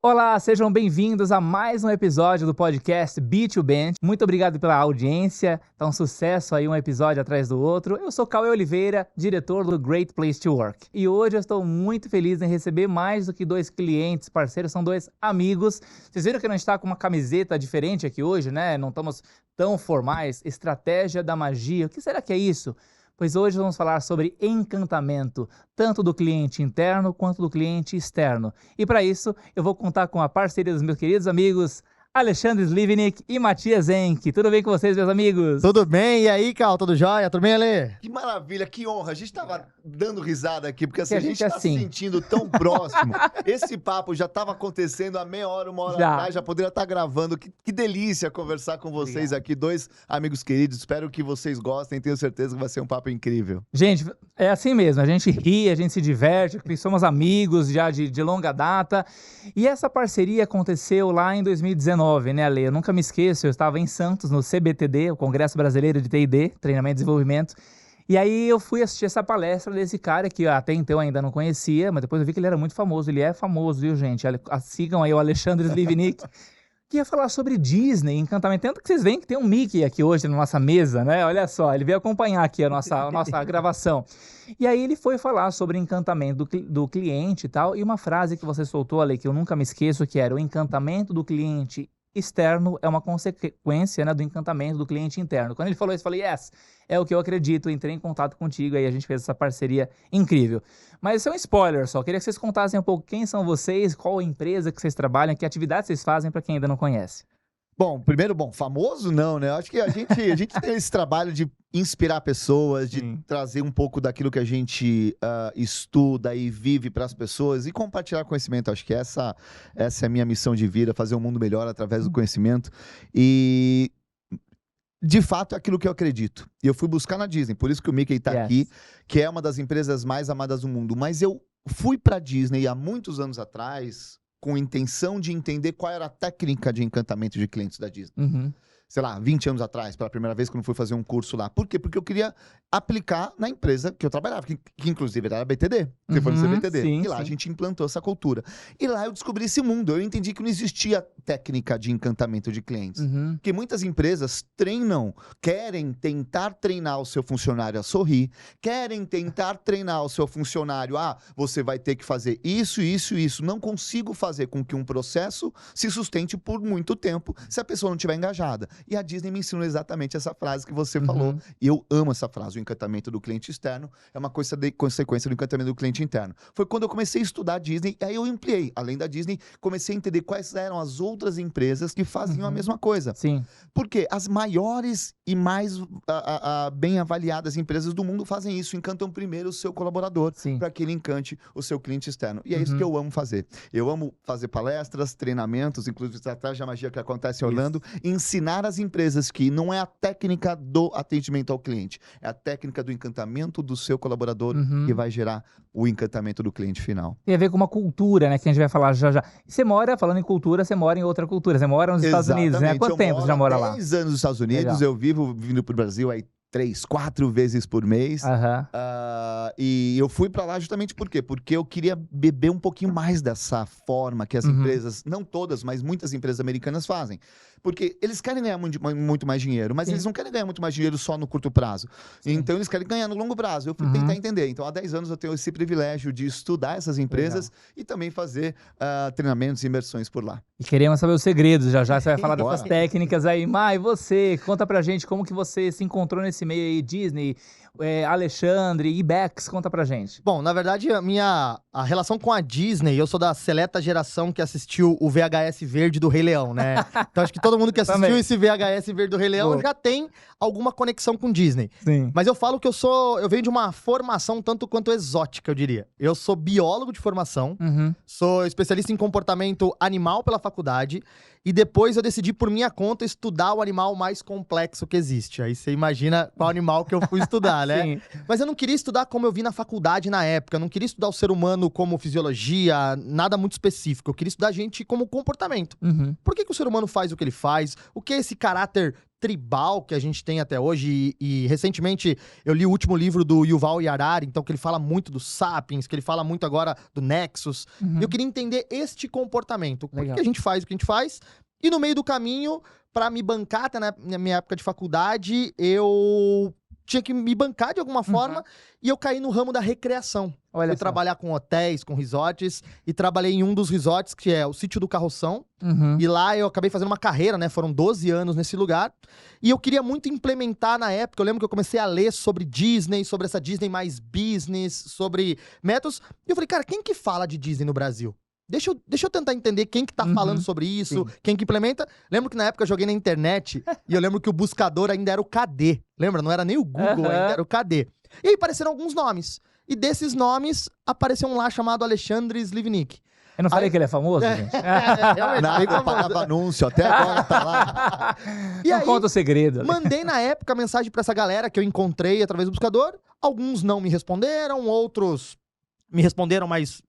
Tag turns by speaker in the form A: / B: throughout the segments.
A: Olá, sejam bem-vindos a mais um episódio do podcast B2Bench. Muito obrigado pela audiência, tá um sucesso aí, um episódio atrás do outro. Eu sou Cauê Oliveira, diretor do Great Place to Work. E hoje eu estou muito feliz em receber mais do que 2 clientes, parceiros, são 2 amigos. Vocês viram que a gente está com uma camiseta diferente aqui hoje, né? Não estamos tão formais. Estratégia da magia, o que será que é isso? Pois hoje vamos falar sobre encantamento, tanto do cliente interno quanto do cliente externo. E para isso, eu vou contar com a parceria dos meus queridos amigos Alexandre Slivnik e Matias Enck. Tudo bem com vocês, meus amigos?
B: Tudo bem? E aí, Cal? Tudo jóia? Tudo bem, Ale?
C: Que maravilha, que honra. A gente tava dando risada aqui, porque assim,
A: Que
C: a gente tá se sentindo tão próximo. Esse papo já tava acontecendo há meia hora, uma hora atrás, já poderia estar gravando. Que delícia conversar com vocês aqui, 2 amigos queridos. Espero que vocês gostem, tenho certeza que vai ser um papo incrível.
A: Gente, é assim mesmo, a gente ri, a gente se diverte, porque somos amigos já de longa data. E essa parceria aconteceu lá em 2019, né, Ale? Eu nunca me esqueço, eu estava em Santos, no CBTD, o Congresso Brasileiro de T&D, Treinamento e Desenvolvimento. E aí eu fui assistir essa palestra desse cara que até então eu ainda não conhecia, mas depois eu vi que ele era muito famoso. Ele é famoso, viu, gente? Sigam aí o Alexandre Slivnik, que ia falar sobre Disney, encantamento. Tanto que vocês veem que tem um Mickey aqui hoje na nossa mesa, né? Olha só, ele veio acompanhar aqui a nossa gravação. E aí ele foi falar sobre encantamento do cliente e tal, e uma frase que você soltou, Ale, que eu nunca me esqueço, que era: o encantamento do cliente externo é uma consequência, né, do encantamento do cliente interno. Quando ele falou isso, eu falei, yes, é o que eu acredito. Entrei em contato contigo, aí a gente fez essa parceria incrível. Mas isso é um spoiler só, queria que vocês contassem um pouco quem são vocês, qual a empresa que vocês trabalham, que atividades vocês fazem para quem ainda não conhece.
C: Bom, primeiro, famoso não, né? Acho que a gente tem esse trabalho de inspirar pessoas, de trazer um pouco daquilo que a gente estuda e vive para as pessoas e compartilhar conhecimento. Acho que essa é a minha missão de vida, fazer um mundo melhor através do conhecimento. E, de fato, é aquilo que eu acredito. E eu fui buscar na Disney, por isso que o Mickey está aqui, que é uma das empresas mais amadas do mundo. Mas eu fui para a Disney há muitos anos atrás, com a intenção de entender qual era a técnica de encantamento de clientes da Disney. Sei lá, 20 anos atrás, pela primeira vez, quando fui fazer um curso lá. Por quê? Porque eu queria aplicar na empresa que eu trabalhava, que inclusive era a BTD, que foi no CBTD.
A: Sim,
C: e lá a gente implantou essa cultura. E lá eu descobri esse mundo. Eu entendi que não existia técnica de encantamento de clientes. Porque muitas empresas querem tentar treinar o seu funcionário a sorrir, querem tentar treinar o seu funcionário você vai ter que fazer isso, isso, isso. Não consigo fazer com que um processo se sustente por muito tempo se a pessoa não estiver engajada. E a Disney me ensinou exatamente essa frase que você falou. E eu amo essa frase. O encantamento do cliente externo é uma consequência do encantamento do cliente interno. Foi quando eu comecei a estudar a Disney, e aí eu ampliei. Além da Disney, comecei a entender quais eram as outras empresas que faziam a mesma coisa.
A: Sim.
C: Porque as maiores e mais bem avaliadas empresas do mundo fazem isso. Encantam primeiro o seu colaborador, para que ele encante o seu cliente externo. E é isso que eu amo fazer. Eu amo fazer palestras, treinamentos, inclusive estratégia magia que acontece em Orlando, ensinar as empresas que não é a técnica do atendimento ao cliente, é a técnica do encantamento do seu colaborador que vai gerar o encantamento do cliente final.
A: Tem a ver com uma cultura, né, que a gente vai falar já. Você falando em cultura, você mora em outra cultura, você mora nos Estados Unidos, né? Há quanto tempo você já mora lá?
C: 10 anos nos Estados Unidos, eu vindo pro Brasil aí 3, 4 vezes por mês. E eu fui pra lá justamente por quê? Porque eu queria beber um pouquinho mais dessa forma que as empresas, não todas, mas muitas empresas americanas fazem. Porque eles querem ganhar muito mais dinheiro, mas eles não querem ganhar muito mais dinheiro só no curto prazo. Então eles querem ganhar no longo prazo. Eu fui tentar entender. Então há 10 anos eu tenho esse privilégio de estudar essas empresas e também fazer treinamentos e imersões por lá.
A: E queremos saber os segredos, já você vai falar dessas técnicas aí. E você, conta pra gente como que você se encontrou nesse meio aí, Disney, Alexandre, Ibex, conta pra gente.
B: Bom, na verdade, a relação com a Disney, eu sou da seleta geração que assistiu o VHS verde do Rei Leão, né? Então acho que todo mundo que assistiu esse VHS verde do Rei Leão já tem alguma conexão com Disney. Mas eu falo que eu venho de uma formação tanto quanto exótica, eu diria. Eu sou biólogo de formação, sou especialista em comportamento animal pela faculdade, e depois eu decidi por minha conta estudar o animal mais complexo que existe. Aí você imagina qual animal que eu fui estudar, né?
A: Sim.
B: Mas eu não queria estudar como eu vi na faculdade na época. Eu não queria estudar o ser humano como fisiologia, nada muito específico. Eu queria estudar a gente como comportamento.
A: Uhum.
B: Por que o ser humano faz o que ele faz? O que é esse caráter tribal que a gente tem até hoje? E recentemente eu li o último livro do Yuval Harari, então que ele fala muito do Sapiens, que ele fala muito agora do Nexus.
A: Uhum.
B: E eu queria entender este comportamento. Por
A: Legal.
B: que a gente faz o que a gente faz? E no meio do caminho, pra me bancar, até na minha época de faculdade, eu tinha que me bancar de alguma forma e eu caí no ramo da recreação.
A: Olha
B: Fui
A: só.
B: trabalhar com hotéis, com resorts, e trabalhei em um dos resorts, que é o Sítio do Carroção.
A: Uhum.
B: E lá eu acabei fazendo uma carreira, né? Foram 12 anos nesse lugar. E eu queria muito implementar na época. Eu lembro que eu comecei a ler sobre Disney, sobre essa Disney mais business, sobre métodos. E eu falei, cara, quem que fala de Disney no Brasil? Deixa eu tentar entender quem que tá falando sobre isso,
A: Sim.
B: quem que implementa. Lembro que na época eu joguei na internet e eu lembro que o buscador ainda era o KD. Lembra? Não era nem o Google, ainda era o KD. E aí apareceram alguns nomes. E desses nomes, apareceu um lá chamado Alexandre Slivnik.
A: Eu não falei que ele é famoso, gente?
B: Realmente,
C: Nada,
B: bem
C: eu
B: famoso.
C: pagava anúncio, até agora tá lá.
B: E
A: Não
B: aí,
A: conta o segredo.
B: mandei na época a mensagem pra essa galera que eu encontrei através do buscador. Alguns não me responderam, outros me responderam, mas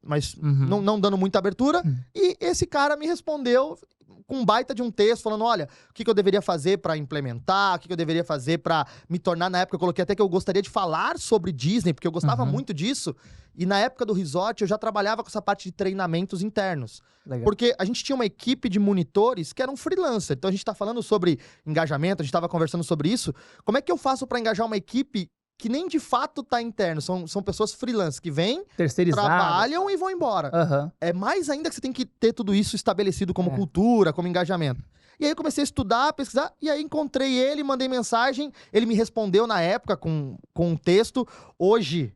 A: Uhum.
B: não dando muita abertura. E esse cara me respondeu com um baita de um texto, falando, olha, o que eu deveria fazer pra implementar, o que eu deveria fazer pra me tornar, na época eu coloquei até que eu gostaria de falar sobre Disney, porque eu gostava muito disso. E na época do resort eu já trabalhava com essa parte de treinamentos internos.
A: Legal.
B: Porque a gente tinha uma equipe de monitores que eram freelancer. Então a gente tá falando sobre engajamento, a gente tava conversando sobre isso. Como é que eu faço pra engajar uma equipe que nem de fato tá interno? São pessoas freelance que vêm,
A: Terceirizado.
B: trabalham e vão embora.
A: Aham.
B: É mais ainda que você tem que ter tudo isso estabelecido como
A: É.
B: cultura, como engajamento. E aí eu comecei a estudar, pesquisar, e aí encontrei ele, mandei mensagem, ele me respondeu na época com um texto. Hoje,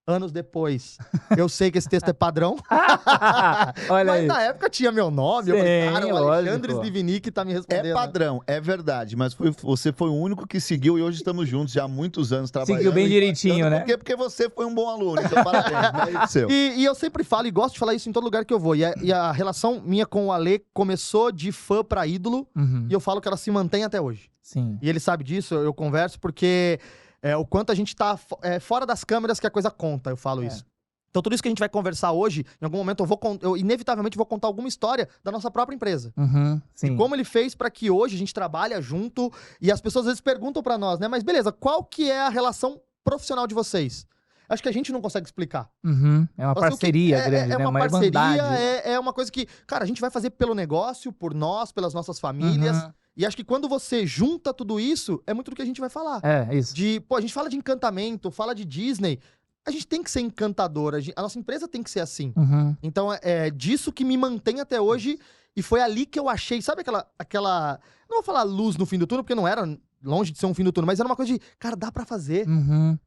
B: anos depois, eu sei que esse texto é padrão,
A: Olha
B: mas
A: aí.
B: na época tinha meu nome, eu falei,
A: Sim,
B: cara, o
A: lógico.
B: Alexandre Slivnik tá me respondendo.
C: É padrão, é verdade, mas você foi o único que seguiu e hoje estamos juntos já há muitos anos trabalhando.
A: Seguiu bem
C: e
A: direitinho,
C: contando
A: né?
C: Por quê? Porque você foi um bom aluno, então parabéns, mérito seu.
B: E eu sempre falo, e gosto de falar isso em todo lugar que eu vou. E a relação minha com o Ale começou de fã pra ídolo,
A: Uhum.
B: e eu falo que ela se mantém até hoje.
A: Sim.
B: E ele sabe disso, eu converso, porque o quanto a gente tá fora das câmeras que a coisa conta, eu falo isso. Então tudo isso que a gente vai conversar hoje, em algum momento eu inevitavelmente vou contar alguma história da nossa própria empresa.
A: Uhum. Sim.
B: Como ele fez pra que hoje a gente trabalha junto, e as pessoas às vezes perguntam pra nós, né? Mas beleza, qual que é a relação profissional de vocês? Acho que a gente não consegue explicar.
A: Uhum. É uma
B: Assim, o que-
A: parceria grande, né?
B: uma
A: Uma
B: parceria,
A: irmandade.
B: é uma coisa que, cara, a gente vai fazer pelo negócio, por nós, pelas nossas famílias.
A: Uhum.
B: E acho que quando você junta tudo isso, é muito do que a gente vai falar.
A: É, isso.
B: A gente fala de encantamento, fala de Disney. A gente tem que ser encantador, a nossa empresa tem que ser assim.
A: Uhum.
B: Então é disso que me mantém até hoje. E foi ali que eu achei, sabe aquela. Não vou falar luz no fim do túnel, porque não era longe de ser um fim do túnel, mas era uma coisa de, cara, dá pra fazer.
A: Uhum.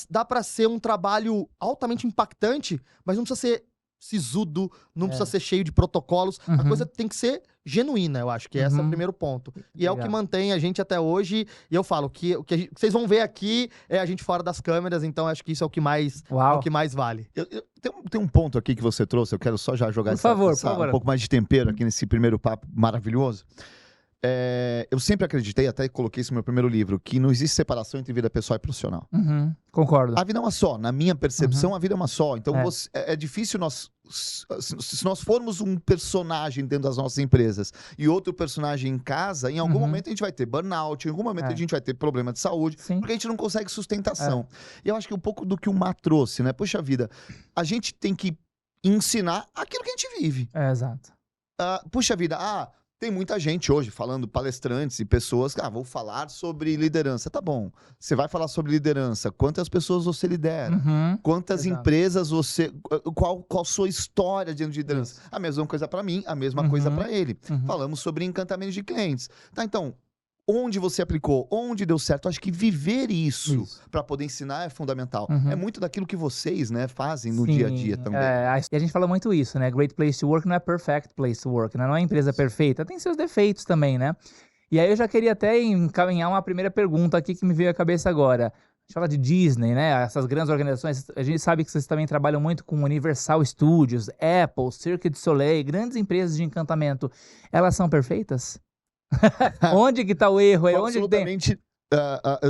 B: Dá pra ser um trabalho altamente impactante, mas não precisa ser sisudo, não precisa ser cheio de protocolos. A
A: Uhum.
B: coisa tem que ser genuína, eu acho que esse é o
A: Uhum.
B: primeiro ponto. E é o que
A: Legal.
B: mantém a gente até hoje. E eu falo que o que vocês vão ver aqui é a gente fora das câmeras, então acho que isso é o que mais,
A: Uau.
B: vale.
C: Tem um ponto aqui que você trouxe, eu quero só já jogar
A: Por favor, por favor.
C: um pouco mais de tempero aqui nesse primeiro papo maravilhoso. Eu sempre acreditei, até coloquei isso no meu primeiro livro, que não existe separação entre vida pessoal e profissional.
A: Uhum. Concordo.
C: A vida é uma só, na minha percepção, a vida é uma só. Então
A: É.
C: é difícil se nós formos um personagem dentro das nossas empresas e outro personagem em casa, em algum
A: Uhum.
C: momento a gente vai ter burnout, em algum momento
A: É.
C: a gente vai ter problema de saúde,
A: Sim.
C: porque a gente não consegue sustentação. E eu acho que um pouco do que o Má trouxe, né? Poxa vida, a gente tem que ensinar aquilo que a gente vive.
A: É, exato.
C: Puxa vida, tem muita gente hoje falando, palestrantes e pessoas, vou falar sobre liderança. Tá bom, você vai falar sobre liderança, quantas pessoas você lidera?
A: Uhum.
C: Quantas
A: Exato.
C: empresas você... Qual a sua história dentro de liderança? A mesma coisa para mim, a mesma coisa para ele.
A: Uhum.
C: Falamos sobre encantamento de clientes. Tá, então, onde você aplicou? Onde deu certo? Acho que viver isso para poder ensinar é fundamental.
A: Uhum.
C: É muito daquilo que vocês, né, fazem no
A: Sim,
C: dia a dia também.
A: E a gente fala muito isso, né? Great place to work não é perfect place to work, né? Não é empresa perfeita, tem seus defeitos também, né? E aí eu já queria até encaminhar uma primeira pergunta aqui que me veio à cabeça agora. A gente fala de Disney, né? Essas grandes organizações, a gente sabe que vocês também trabalham muito com Universal Studios, Apple, Cirque du Soleil, grandes empresas de encantamento. Elas são perfeitas? Onde que tá o erro aí? Onde que tem?
C: Absolutamente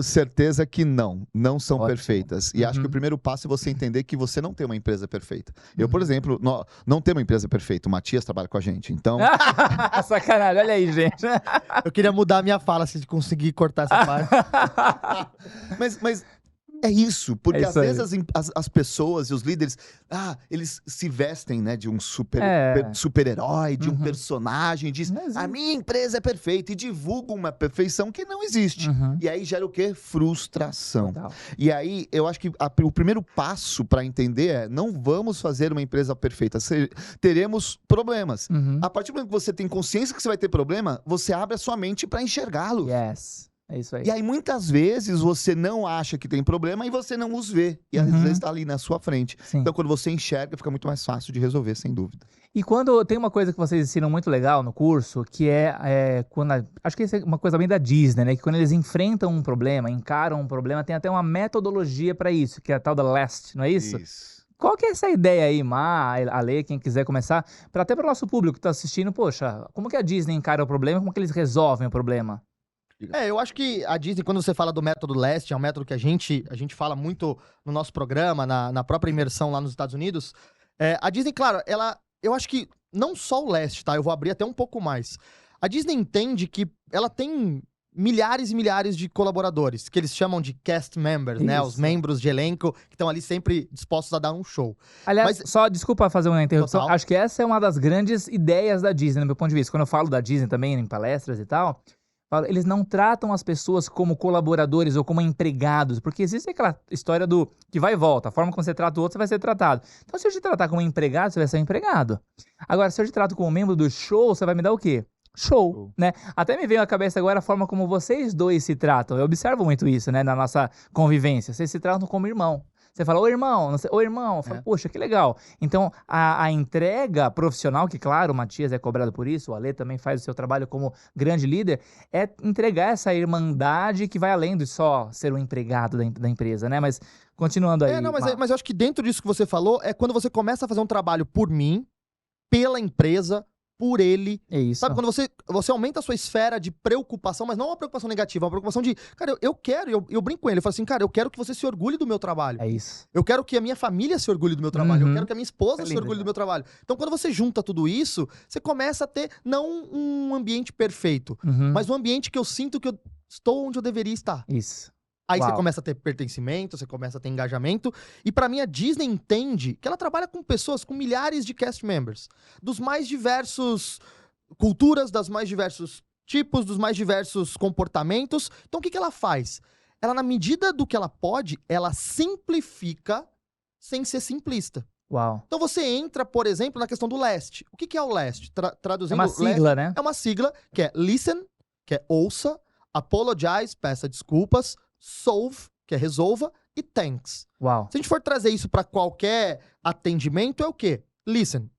C: Certeza que não são
A: Ótimo.
C: perfeitas. E acho que o primeiro passo é você entender que você não tem uma empresa perfeita. Eu, por exemplo, não tenho uma empresa perfeita. O Matias trabalha com a gente, então...
A: Sacanagem, olha aí, gente.
B: Eu queria mudar a minha fala, se conseguir cortar essa parte.
C: Mas é isso, porque
A: É isso
C: às vezes as pessoas e os líderes, eles se vestem, né, de um super-herói, de um personagem, diz, a minha empresa é perfeita, e divulgam uma perfeição que não existe. E aí gera o quê? Frustração.
A: Total.
C: E aí, eu acho que o primeiro passo para entender é, não vamos fazer uma empresa perfeita, teremos problemas. A partir do momento que você tem consciência que você vai ter problema, você abre a sua mente para enxergá-lo.
A: Yes. É isso aí.
C: E aí, muitas vezes, você não acha que tem problema e você não os vê. E às vezes está ali na sua frente.
A: Sim.
C: Então, quando você enxerga, fica muito mais fácil de resolver, sem dúvida.
A: E quando tem uma coisa que vocês ensinam muito legal no curso, que quando acho que isso é uma coisa bem da Disney, né? Que quando eles enfrentam um problema, encaram um problema, tem até uma metodologia para isso, que é a tal da LAST, não é isso? Qual que é essa ideia aí, Ale, quem quiser começar, até para o nosso público que está assistindo, poxa, como que a Disney encara o problema, como que eles resolvem o problema?
B: Eu acho que a Disney, quando você fala do método LAST, é um método que a gente fala muito no nosso programa, na própria imersão lá nos Estados Unidos. A Disney, claro, eu acho que não só o LAST, tá? Eu vou abrir até um pouco mais. A Disney entende que ela tem milhares e milhares de colaboradores, que eles chamam de cast members, né? Os membros de elenco, que estão ali sempre dispostos a dar um show.
A: Aliás, só desculpa fazer uma interrupção,
B: Total.
A: acho que essa é uma das grandes ideias da Disney, no meu ponto de vista. Quando eu falo da Disney também, em palestras e tal, eles não tratam as pessoas como colaboradores ou como empregados, porque existe aquela história do que vai e volta, a forma como você trata o outro, você vai ser tratado. Então, se eu te tratar como empregado, você vai ser um empregado. Agora, se eu te trato como membro do show, você vai me dar o quê? Show, né? Até me veio à cabeça agora a forma como vocês dois se tratam. Eu observo muito isso, né, na nossa convivência. Vocês se tratam como irmão. Você fala, ô irmão, não sei, ô irmão. Eu falo, poxa, que legal. Então, a entrega profissional, que claro, o Matias é cobrado por isso, o Ale também faz o seu trabalho como grande líder, é entregar essa irmandade que vai além de só ser um empregado da empresa, né? Mas, continuando aí.
B: Mas eu acho que dentro disso que você falou, é quando você começa a fazer um trabalho por mim, pela empresa, por ele.
A: É isso.
B: Sabe, quando você aumenta a sua esfera de preocupação, mas não uma preocupação negativa, uma preocupação de, cara, eu brinco com ele, eu falo assim, cara, eu quero que você se orgulhe do meu trabalho.
A: É isso.
B: Eu quero que a minha família se orgulhe do meu trabalho, eu quero que a minha esposa se orgulhe do meu trabalho. Então, quando você junta tudo isso, você começa a ter, não um ambiente perfeito, mas um ambiente que eu sinto que eu estou onde eu deveria estar.
A: Isso.
B: Aí você começa a ter pertencimento, você começa a ter engajamento. E pra mim, a Disney entende que ela trabalha com pessoas, com milhares de cast members. Dos mais diversos culturas, das mais diversos tipos, dos mais diversos comportamentos. Então, o que ela faz? Ela, na medida do que ela pode, ela simplifica sem ser simplista.
A: Uau.
B: Então, você entra, por exemplo, na questão do LAST. O que é o LAST? Traduzindo,
A: é uma sigla,
B: LAST,
A: né?
B: É uma sigla que é listen, que é ouça, apologize, peça desculpas, solve, que é resolva, e thanks.
A: Uau.
B: Se a gente for trazer isso para qualquer atendimento, é o quê? Listen.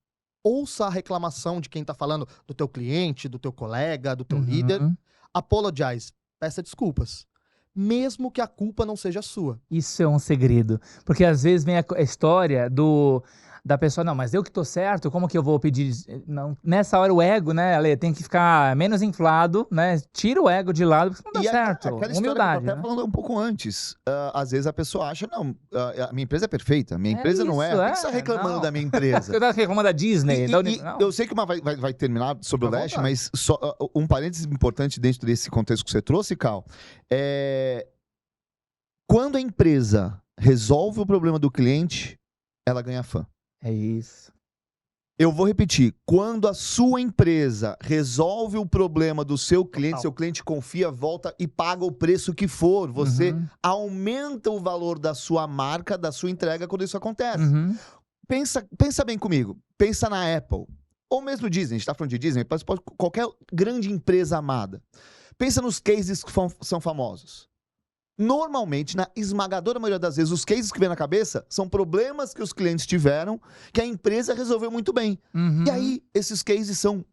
B: Ouça a reclamação de quem tá falando, do teu cliente, do teu colega, do teu líder. Apologize. Peça desculpas. Mesmo que a culpa não seja sua.
A: Isso é um segredo. Porque às vezes vem a história da pessoa, não, mas eu que tô certo, como que eu vou pedir? Não, nessa hora o ego, né, Ale, tem que ficar menos inflado, né? Tira o ego de lado, porque não dá certo. Humildade,
C: que eu tô até falando um pouco antes. Às vezes a pessoa acha, não, a minha empresa é perfeita, a minha empresa não é. Por que você tá reclamando da minha empresa?
A: Você tá reclamando da Disney.
C: Eu sei que uma vai terminar sobre o LAST, mas só um parênteses importante dentro desse contexto que você trouxe, Cal, quando a empresa resolve o problema do cliente, ela ganha fã.
A: É isso.
C: Eu vou repetir. Quando a sua empresa resolve o problema do seu cliente, seu cliente confia, volta e paga o preço que for. Você aumenta o valor da sua marca, da sua entrega quando isso acontece. Pensa bem comigo. Pensa na Apple. Ou mesmo Disney. A gente está falando de Disney, mas pode qualquer grande empresa amada. Pensa nos cases que são famosos. Normalmente, na esmagadora maioria das vezes, os cases que vem na cabeça são problemas que os clientes tiveram, que a empresa resolveu muito bem. E aí, esses cases são,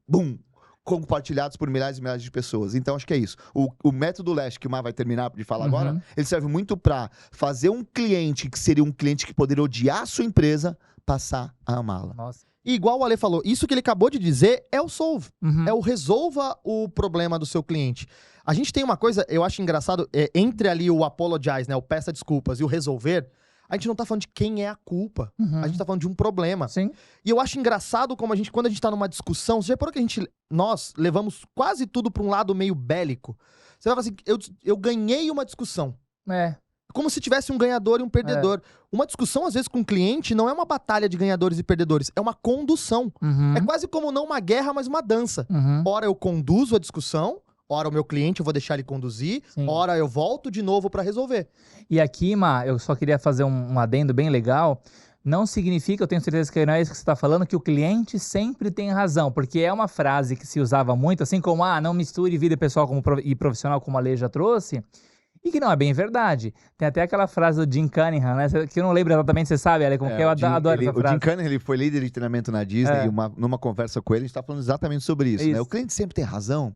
C: compartilhados por milhares e milhares de pessoas. Então, acho que é isso. O método LAST, que o Mar vai terminar de falar agora, ele serve muito para fazer um cliente, que seria um cliente que poderia odiar a sua empresa, passar a amá-la.
A: Nossa.
B: E igual o Ale falou, isso que ele acabou de dizer é o solve.
A: Uhum.
B: É o resolva o problema do seu cliente. A gente tem uma coisa, eu acho engraçado, entre ali o apologize, né, o peça desculpas, e o resolver, a gente não tá falando de quem é a culpa.
A: Uhum.
B: A gente tá falando de um problema.
A: Sim.
B: E eu acho engraçado como quando a gente tá numa discussão, você já reparou que nós levamos quase tudo pra um lado meio bélico. Você vai falar assim, eu ganhei uma discussão.
A: É.
B: Como se tivesse um ganhador e um perdedor. Uma discussão, às vezes, com o cliente não é uma batalha de ganhadores e perdedores, é uma condução.
A: Uhum.
B: É quase como não uma guerra, mas uma dança.
A: Uhum.
B: Ora eu conduzo a discussão, ora o meu cliente eu vou deixar ele conduzir,
A: Sim.
B: ora eu volto de novo pra resolver.
A: E aqui, Ma, eu só queria fazer um adendo bem legal. Não significa, eu tenho certeza que não é isso que você está falando, que o cliente sempre tem razão, porque é uma frase que se usava muito, assim como, não misture vida pessoal e profissional, como a Lê já trouxe, e que não é bem verdade. Tem até aquela frase do Jim Cunningham, né, que eu não lembro exatamente, você sabe, Ale, como que eu adoro essa frase.
C: O Jim Cunningham, ele foi líder de treinamento na Disney, e numa conversa com ele, a gente tá falando exatamente sobre isso, né? O cliente sempre tem razão,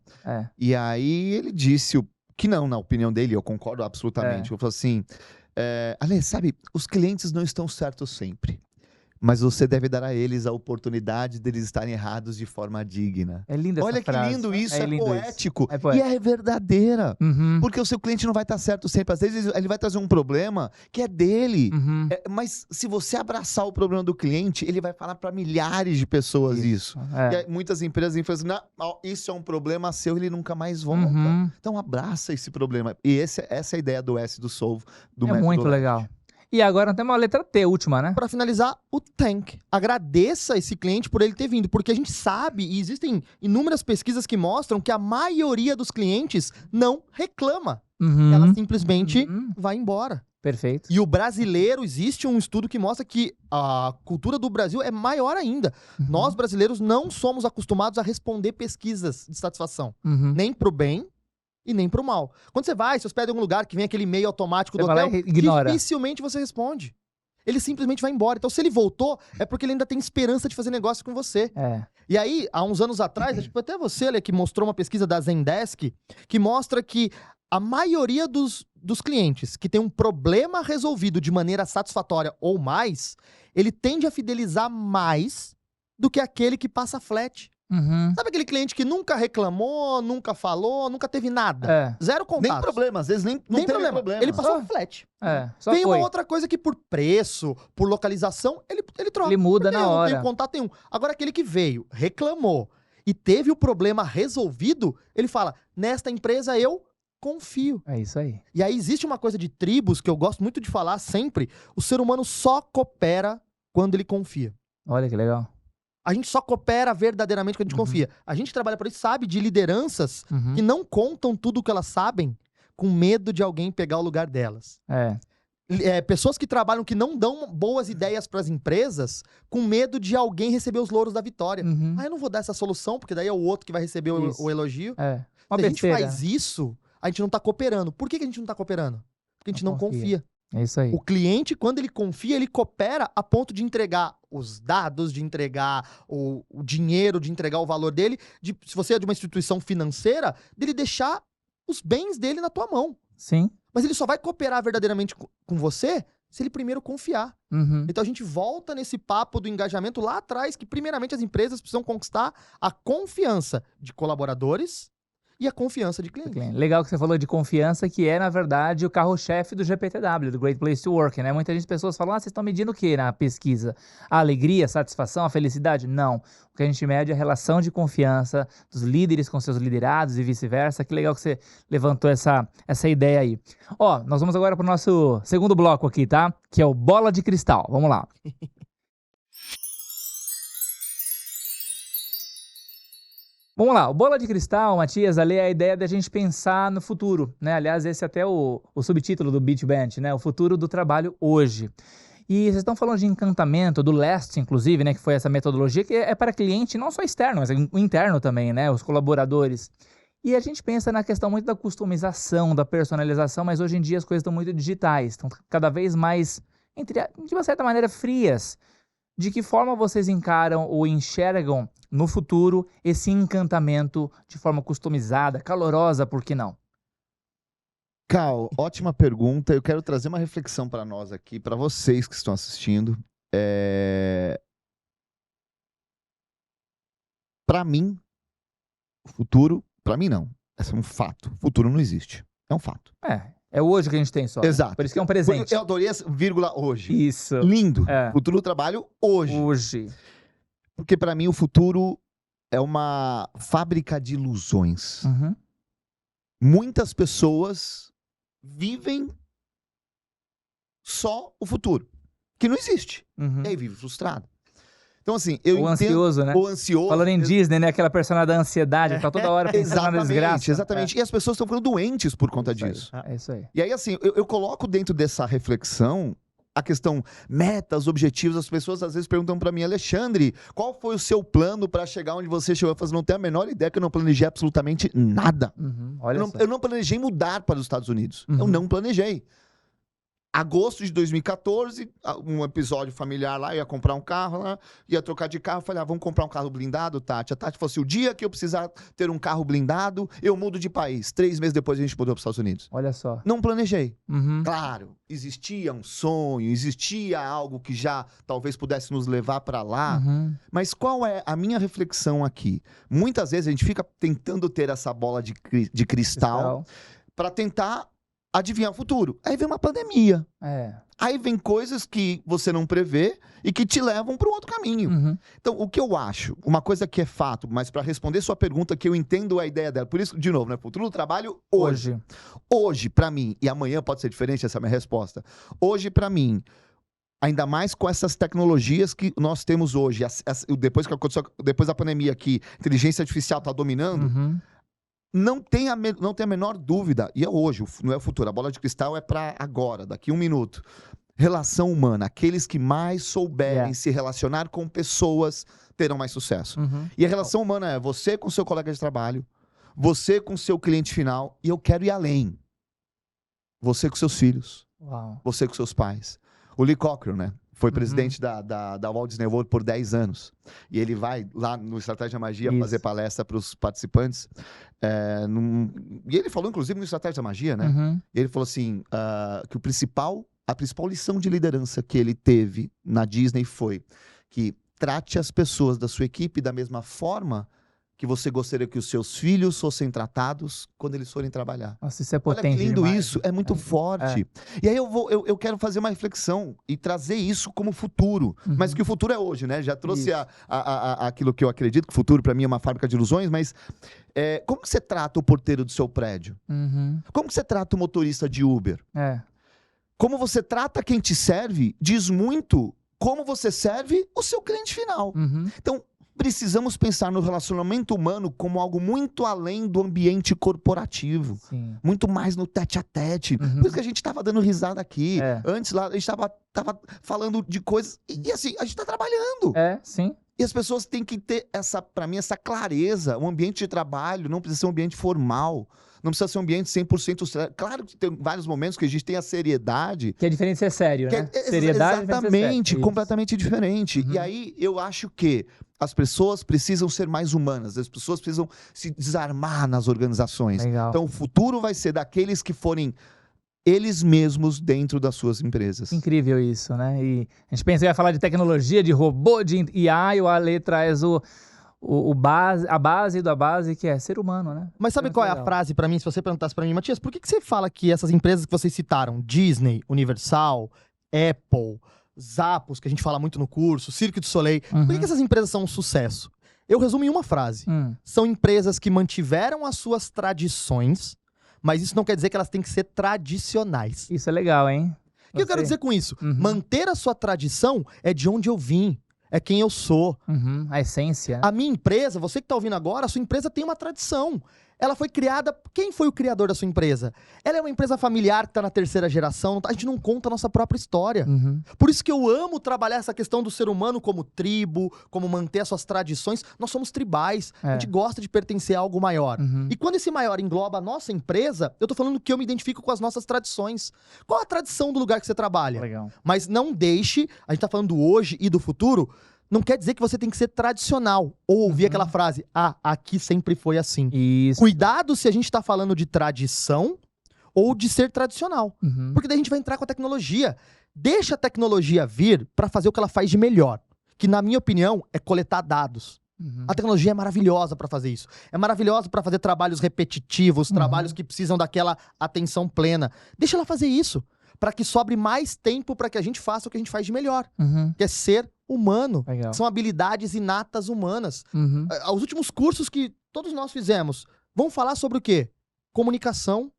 C: e aí ele disse que não, na opinião dele, eu concordo absolutamente. Eu falo assim, Ale, sabe, os clientes não estão certos sempre, mas você deve dar a eles a oportunidade deles estarem errados de forma digna.
A: É linda essa frase.
C: Olha que lindo isso, é
A: lindo
C: poético.
A: Isso.
C: E é verdadeira.
A: Uhum.
C: Porque o seu cliente não vai estar certo sempre. Às vezes ele vai trazer um problema que é dele.
A: Uhum.
C: Mas se você abraçar o problema do cliente, ele vai falar para milhares de pessoas isso. E aí, muitas empresas falam assim, não, isso é um problema seu, ele nunca mais volta.
A: Uhum.
C: Então abraça esse problema. E essa é a ideia do S do Solve, do método.
A: É muito legal. E agora temos uma letra T, última, né?
B: Para finalizar, o thank. Agradeça esse cliente por ele ter vindo, porque a gente sabe, e existem inúmeras pesquisas que mostram que a maioria dos clientes não reclama.
A: Uhum.
B: Ela simplesmente vai embora.
A: Perfeito.
B: E o brasileiro, existe um estudo que mostra que a cultura do Brasil é maior ainda. Nós, brasileiros, não somos acostumados a responder pesquisas de satisfação. Nem pro bem e nem pro mal. Quando você vai, se hospeda em algum lugar que vem aquele e-mail automático do hotel, dificilmente você responde. Ele simplesmente vai embora. Então, se ele voltou, é porque ele ainda tem esperança de fazer negócio com você. E aí, há uns anos atrás, acho que foi até você, Ale, que mostrou uma pesquisa da Zendesk, que mostra que a maioria dos clientes que tem um problema resolvido de maneira satisfatória ou mais, ele tende a fidelizar mais do que aquele que passa flat. Sabe aquele cliente que nunca reclamou, nunca falou, nunca teve nada? Zero contato.
C: Nem problema, às vezes nem teve problema.
B: Ele passou flat.
A: Só
B: Tem
A: foi.
B: uma outra coisa que por preço, por localização, ele troca.
A: Ele muda na hora.
B: Não tem contato nenhum. Agora aquele que veio, reclamou e teve o problema resolvido, ele fala, nesta empresa eu confio.
A: É isso aí.
B: E aí existe uma coisa de tribos que eu gosto muito de falar sempre, o ser humano só coopera quando ele confia.
A: Olha que legal.
B: A gente só coopera verdadeiramente quando a gente confia. A gente trabalha por isso, sabe, de lideranças que não contam tudo o que elas sabem com medo de alguém pegar o lugar delas. Pessoas que trabalham que não dão boas ideias para as empresas com medo de alguém receber os louros da vitória. Eu não vou dar essa solução, porque daí é o outro que vai receber o elogio.
A: Uma
B: Se a gente
A: besteira.
B: faz isso, a gente não tá cooperando. Por que a gente não tá cooperando? Porque a gente não confia.
A: É isso aí.
B: O cliente, quando ele confia, ele coopera a ponto de entregar os dados, de entregar o dinheiro, de entregar o valor dele. Se você é de uma instituição financeira, dele deixar os bens dele na tua mão.
A: Sim.
B: Mas ele só vai cooperar verdadeiramente com você se ele primeiro confiar. Então a gente volta nesse papo do engajamento lá atrás, que primeiramente as empresas precisam conquistar a confiança de colaboradores e a confiança de clientes.
A: Legal que você falou de confiança, que é, na verdade, o carro-chefe do GPTW, do Great Place to Work, né? Muitas pessoas falam, vocês estão medindo o que na pesquisa? A alegria, a satisfação, a felicidade? Não. O que a gente mede é a relação de confiança dos líderes com seus liderados e vice-versa. Que legal que você levantou essa ideia aí. Nós vamos agora para o nosso segundo bloco aqui, tá? Que é o Bola de Cristal. Vamos lá. Vamos lá, o Bola de Cristal, Matias, ali é a ideia da gente pensar no futuro, né? Aliás, esse é até o subtítulo do Beach Bench, né? O futuro do trabalho hoje. E vocês estão falando de encantamento, do LAST, inclusive, né? Que foi essa metodologia que é para cliente não só externo, mas interno também, né? Os colaboradores. E a gente pensa na questão muito da customização, da personalização, mas hoje em dia as coisas estão muito digitais, estão cada vez mais, de uma certa maneira, frias. De que forma vocês encaram ou enxergam no futuro esse encantamento de forma customizada, calorosa, por que não?
C: Cal, ótima pergunta. Eu quero trazer uma reflexão para nós aqui, para vocês que estão assistindo. Pra mim, o futuro... Pra mim, não. Esse é um fato. O futuro não existe. É um fato.
A: É hoje que a gente tem só.
C: Exato.
A: Por isso que é um presente.
C: Eu adorei essa vírgula hoje.
A: Isso.
C: Lindo. Futuro do trabalho hoje.
A: Hoje.
C: Porque pra mim o futuro é uma fábrica de ilusões.
A: Uhum.
C: Muitas pessoas vivem só o futuro, que não existe.
A: Uhum.
C: E aí vive frustrado. Então, assim, eu
A: Ou
C: entendo...
A: ansioso, né?
C: Ou ansioso.
A: Falando em Disney, né? Aquela personagem da ansiedade, que tá toda hora pensando na desgraça.
C: Exatamente. E as pessoas estão ficando doentes por conta disso.
A: É isso aí.
C: E aí, assim, eu coloco dentro dessa reflexão a questão metas, objetivos. As pessoas às vezes perguntam pra mim, Alexandre, qual foi o seu plano pra chegar onde você chegou? Eu falo, não tenho a menor ideia, que eu não planejei absolutamente nada.
A: Olha
C: Eu não planejei mudar para os Estados Unidos. Eu não planejei. Agosto de 2014, um episódio familiar lá, eu ia comprar um carro lá, ia trocar de carro, falei, vamos comprar um carro blindado, Tati? A Tati falou assim, o dia que eu precisar ter um carro blindado, eu mudo de país. 3 meses depois a gente mudou para os Estados Unidos.
A: Olha só.
C: Não planejei. Claro, existia um sonho, existia algo que já talvez pudesse nos levar para lá, mas qual é a minha reflexão aqui? Muitas vezes a gente fica tentando ter essa bola de cristal para tentar adivinhar o futuro. Aí vem uma pandemia. Aí vem coisas que você não prevê e que te levam para um outro caminho. Então, o que eu acho, uma coisa que é fato, mas para responder sua pergunta, que eu entendo a ideia dela, por isso, de novo, né? Futuro do trabalho hoje. Hoje, para mim, e amanhã pode ser diferente essa minha resposta. Hoje, para mim, ainda mais com essas tecnologias que nós temos hoje, depois da pandemia que a inteligência artificial está dominando, não tem a menor dúvida, e é hoje, não é o futuro, a bola de cristal é para agora, daqui 1 minuto. Relação humana, aqueles que mais souberem se relacionar com pessoas terão mais sucesso. E a relação humana é você com seu colega de trabalho, você com seu cliente final, e eu quero ir além. Você com seus filhos, você com seus pais. O Lee Cochran, né? Foi presidente da Walt Disney World por 10 anos. E ele vai lá no Estratégia Magia fazer palestra para os participantes. E ele falou, inclusive, no Estratégia Magia, né? E ele falou assim, que a principal lição de liderança que ele teve na Disney foi que trate as pessoas da sua equipe da mesma forma que você gostaria que os seus filhos fossem tratados quando eles forem trabalhar.
A: Nossa, isso é potente.
C: Olha que lindo
A: demais.
C: isso, é muito forte. E aí eu quero fazer uma reflexão e trazer isso como futuro, mas que o futuro é hoje, né? Já trouxe aquilo que eu acredito, que o futuro para mim é uma fábrica de ilusões, mas como que você trata o porteiro do seu prédio? Como que você trata o motorista de Uber? Como você trata quem te serve diz muito como você serve o seu cliente final. Então, precisamos pensar no relacionamento humano como algo muito além do ambiente corporativo. Muito mais no tete-a-tete. Por isso que a gente estava dando risada aqui. Antes lá, a gente estava falando de coisas... E assim, a gente está trabalhando. E as pessoas têm que ter, para mim, essa clareza. O ambiente de trabalho não precisa ser um ambiente formal. Não precisa ser um ambiente 100% sério. Claro que tem vários momentos que a gente tem a seriedade.
A: Que é diferente de ser sério, né? Seriedade
C: exatamente, completamente diferente. E aí, eu acho que as pessoas precisam ser mais humanas. As pessoas precisam se desarmar nas organizações. Então, o futuro vai ser daqueles que forem eles mesmos dentro das suas empresas.
A: Incrível isso, né? E a gente pensa que ia falar de tecnologia, de robô, de IA, e o Ale traz a base da base, que é ser humano, né?
B: Mas sabe qual é a frase pra mim, se você perguntasse pra mim, Matias, por que você fala que essas empresas que vocês citaram, Disney, Universal, Apple, Zappos, que a gente fala muito no curso, Cirque du Soleil, por que essas empresas são um sucesso? Eu resumo em uma frase. São empresas que mantiveram as suas tradições, mas isso não quer dizer que elas têm que ser tradicionais.
A: Isso é legal, hein?
B: O que eu quero dizer com isso? Manter a sua tradição é de onde eu vim. É quem eu sou.
A: A essência.
B: A minha empresa, você que está ouvindo agora, a sua empresa tem uma tradição. Ela foi criada... Quem foi o criador da sua empresa? Ela é uma empresa familiar que está na 3ª geração. A gente não conta a nossa própria história. Por isso que eu amo trabalhar essa questão do ser humano como tribo, como manter as suas tradições. Nós somos tribais. A gente gosta de pertencer a algo maior. E quando esse maior engloba a nossa empresa, eu tô falando que eu me identifico com as nossas tradições. Qual a tradição do lugar que você trabalha?
A: Legal.
B: Mas não deixe... A gente tá falando hoje e do futuro... Não quer dizer que você tem que ser tradicional. Ou ouvir aquela frase, aqui sempre foi assim.
A: Isso.
B: Cuidado se a gente tá falando de tradição ou de ser tradicional. Porque daí a gente vai entrar com a tecnologia. Deixa a tecnologia vir para fazer o que ela faz de melhor. Que, na minha opinião, é coletar dados. A tecnologia é maravilhosa para fazer isso. É maravilhosa para fazer trabalhos repetitivos, trabalhos que precisam daquela atenção plena. Deixa ela fazer isso, para que sobre mais tempo para que a gente faça o que a gente faz de melhor, que é ser humano.
A: Legal.
B: São habilidades inatas humanas. Os últimos cursos que todos nós fizemos vão falar sobre o quê? Comunicação,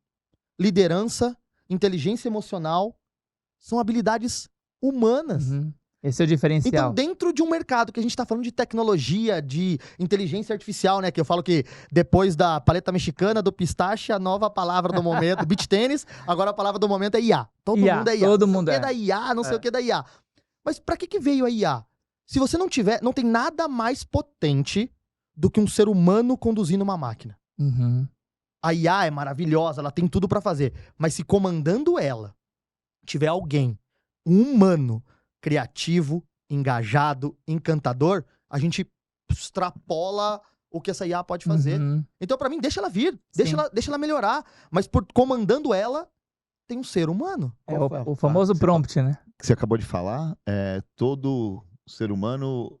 B: liderança, inteligência emocional. São habilidades humanas.
A: Esse é o diferencial.
B: Então, dentro de um mercado que a gente tá falando de tecnologia, de inteligência artificial, né? Que eu falo que depois da paleta mexicana, do pistache, a nova palavra do momento, beach tênis, agora a palavra do momento é IA. Todo mundo é IA.
A: Todo mundo
B: é. Da IA, não sei o que da IA. Mas pra que veio a IA? Se você não tiver, não tem nada mais potente do que um ser humano conduzindo uma máquina. A IA é maravilhosa, ela tem tudo pra fazer. Mas se comandando ela tiver alguém, um humano, criativo, engajado, encantador, a gente extrapola o que essa IA pode fazer. Então, pra mim, deixa ela vir, deixa ela melhorar. Mas comandando ela, tem um ser humano.
A: É o famoso prompt, né?
C: Que você acabou de falar, todo ser humano...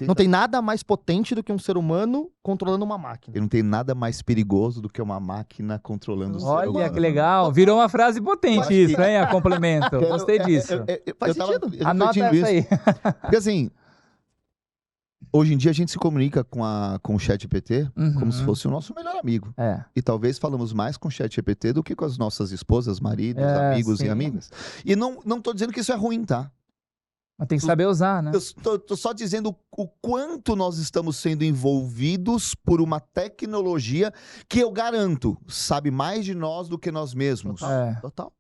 B: Não tem nada mais potente do que um ser humano controlando uma máquina.
C: E não tem nada mais perigoso do que uma máquina controlando o ser humano.
A: Olha que legal. Virou uma frase potente isso, hein? A complemento. Gostei disso.
B: Faz sentido.
A: Anota essa aí.
C: Porque assim, hoje em dia a gente se comunica com o ChatGPT como se fosse o nosso melhor amigo. E talvez falamos mais com o ChatGPT do que com as nossas esposas, maridos, amigos e amigas. E não tô dizendo que isso é ruim, tá?
A: Mas tem que saber usar, né?
C: Eu tô só dizendo o quanto nós estamos sendo envolvidos por uma tecnologia que eu garanto sabe mais de nós do que nós mesmos.
B: Total.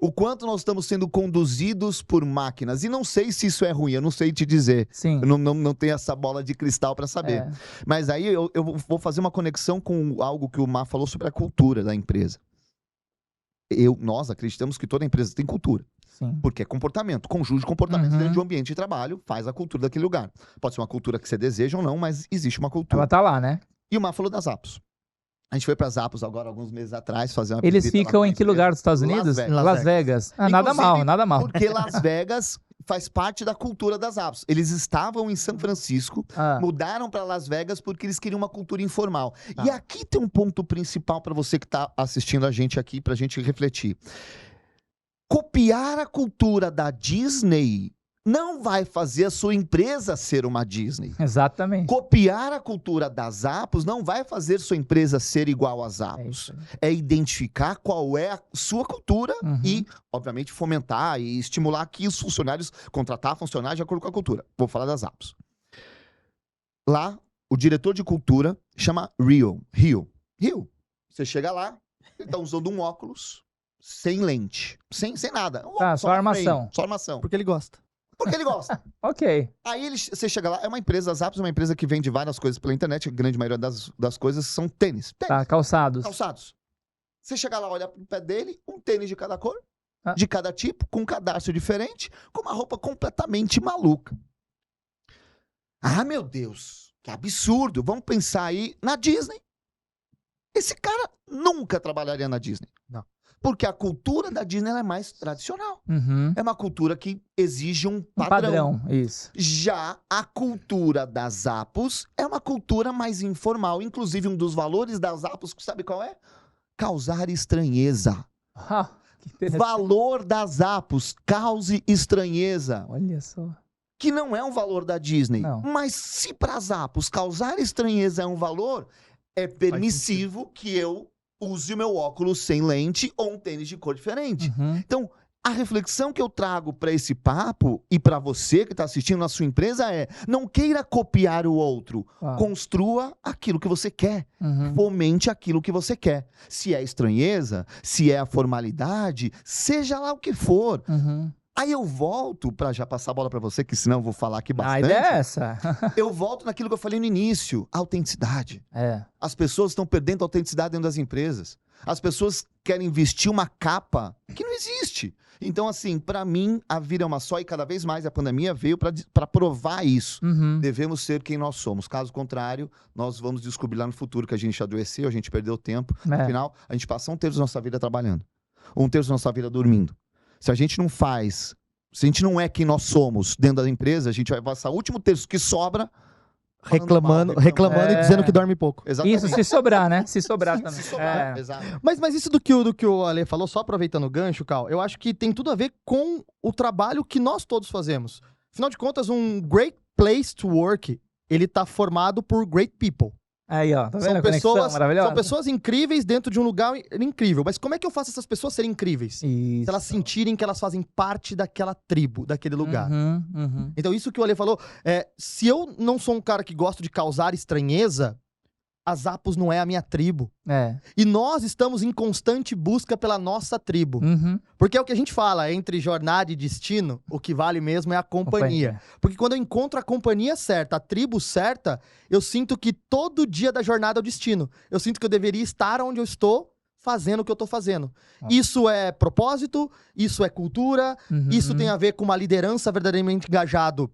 C: O quanto nós estamos sendo conduzidos por máquinas. E não sei se isso é ruim, eu não sei te dizer.
A: Sim.
C: Eu não tenho essa bola de cristal para saber. Mas aí eu vou fazer uma conexão com algo que o Mar falou sobre a cultura da empresa. Nós acreditamos que toda empresa tem cultura.
A: Sim.
C: Porque é comportamento, conjunto de comportamentos dentro de um ambiente de trabalho faz a cultura daquele lugar. Pode ser uma cultura que você deseja ou não, mas existe uma cultura.
A: Ela tá lá, né?
C: E o Mar falou das Apos. A gente foi para as Apos agora, alguns meses atrás, fazer uma
A: Eles
C: visita
A: ficam
C: lá
A: em que lugar dos Estados Unidos? Las Vegas. Nada mal, nada mal.
C: Porque Las Vegas faz parte da cultura das Apos. Eles estavam em São Francisco, mudaram para Las Vegas porque eles queriam uma cultura informal. E aqui tem um ponto principal para você que está assistindo a gente aqui, para a gente refletir. Copiar a cultura da Disney não vai fazer a sua empresa ser uma Disney.
A: Exatamente.
C: Copiar a cultura das Apos não vai fazer sua empresa ser igual às Apos. É identificar qual é a sua cultura e, obviamente, fomentar e estimular que os funcionários, contratar funcionários de acordo com a cultura. Vou falar das Apos. Lá, o diretor de cultura chama Rio. Você chega lá, ele está usando um óculos sem lente, sem nada.
A: Só armação.
C: Só armação.
B: Porque ele gosta.
C: Porque ele gosta.
A: Ok.
C: Aí você chega lá, é uma empresa, a Zappos é uma empresa que vende várias coisas pela internet, a grande maioria das coisas são tênis.
A: Calçados.
C: Você chega lá, olha pro pé dele, um tênis de cada cor, de cada tipo, com um cadarço diferente, com uma roupa completamente maluca. Ah, meu Deus, que absurdo. Vamos pensar aí na Disney. Esse cara nunca trabalharia na Disney.
B: Não.
C: Porque a cultura da Disney ela é mais tradicional. É uma cultura que exige um
A: padrão. Isso.
C: Já a cultura das Apos é uma cultura mais informal. Inclusive, um dos valores das Apos, sabe qual é? Causar estranheza. Valor das Apos, cause estranheza.
A: Olha só.
C: Que não é um valor da Disney.
A: Não.
C: Mas se para as Apos causar estranheza é um valor, é permissivo que eu use o meu óculos sem lente ou um tênis de cor diferente. Então, a reflexão que eu trago para esse papo e para você que está assistindo na sua empresa é: não queira copiar o outro. Construa aquilo que você quer. Fomente aquilo que você quer. Se é estranheza, se é a formalidade, seja lá o que for. Aí eu volto, para já passar a bola para você, que senão eu vou falar aqui bastante.
A: A ideia é essa.
C: Eu volto naquilo que eu falei no início, a autenticidade. As pessoas estão perdendo a autenticidade dentro das empresas. As pessoas querem vestir uma capa que não existe. Então, assim, para mim, a vida é uma só e cada vez mais a pandemia veio para provar isso. Devemos ser quem nós somos. Caso contrário, nós vamos descobrir lá no futuro que a gente adoeceu, a gente perdeu tempo. No final, a gente passa 1/3 da nossa vida trabalhando. 1/3 da nossa vida dormindo. Se a gente não faz, se a gente não é quem nós somos dentro da empresa, a gente vai passar o último terço que sobra
B: reclamando e dizendo que dorme pouco.
A: Exatamente. Isso, se sobrar, né? Se sobrar também.
C: Se sobrar, exato.
B: Mas isso do que o Ale falou, só aproveitando o gancho, Cal, eu acho que tem tudo a ver com o trabalho que nós todos fazemos. Afinal de contas, um great place to work, ele tá formado por great people.
A: Aí, ó, tá vendo?
B: São pessoas incríveis dentro de um lugar incrível. Mas como é que eu faço essas pessoas serem incríveis?
A: Isso.
B: Se elas sentirem que elas fazem parte daquela tribo, daquele lugar. Então, isso que o Ale falou, se eu não sou um cara que gosto de causar estranheza, a Zappos não é a minha tribo. E nós estamos em constante busca pela nossa tribo. Porque é o que a gente fala, entre jornada e destino, o que vale mesmo é a companhia. Porque quando eu encontro a companhia certa, a tribo certa, eu sinto que todo dia da jornada é o destino. Eu sinto que eu deveria estar onde eu estou, fazendo o que eu tô fazendo. Isso é propósito, isso é cultura, isso tem a ver com uma liderança verdadeiramente engajado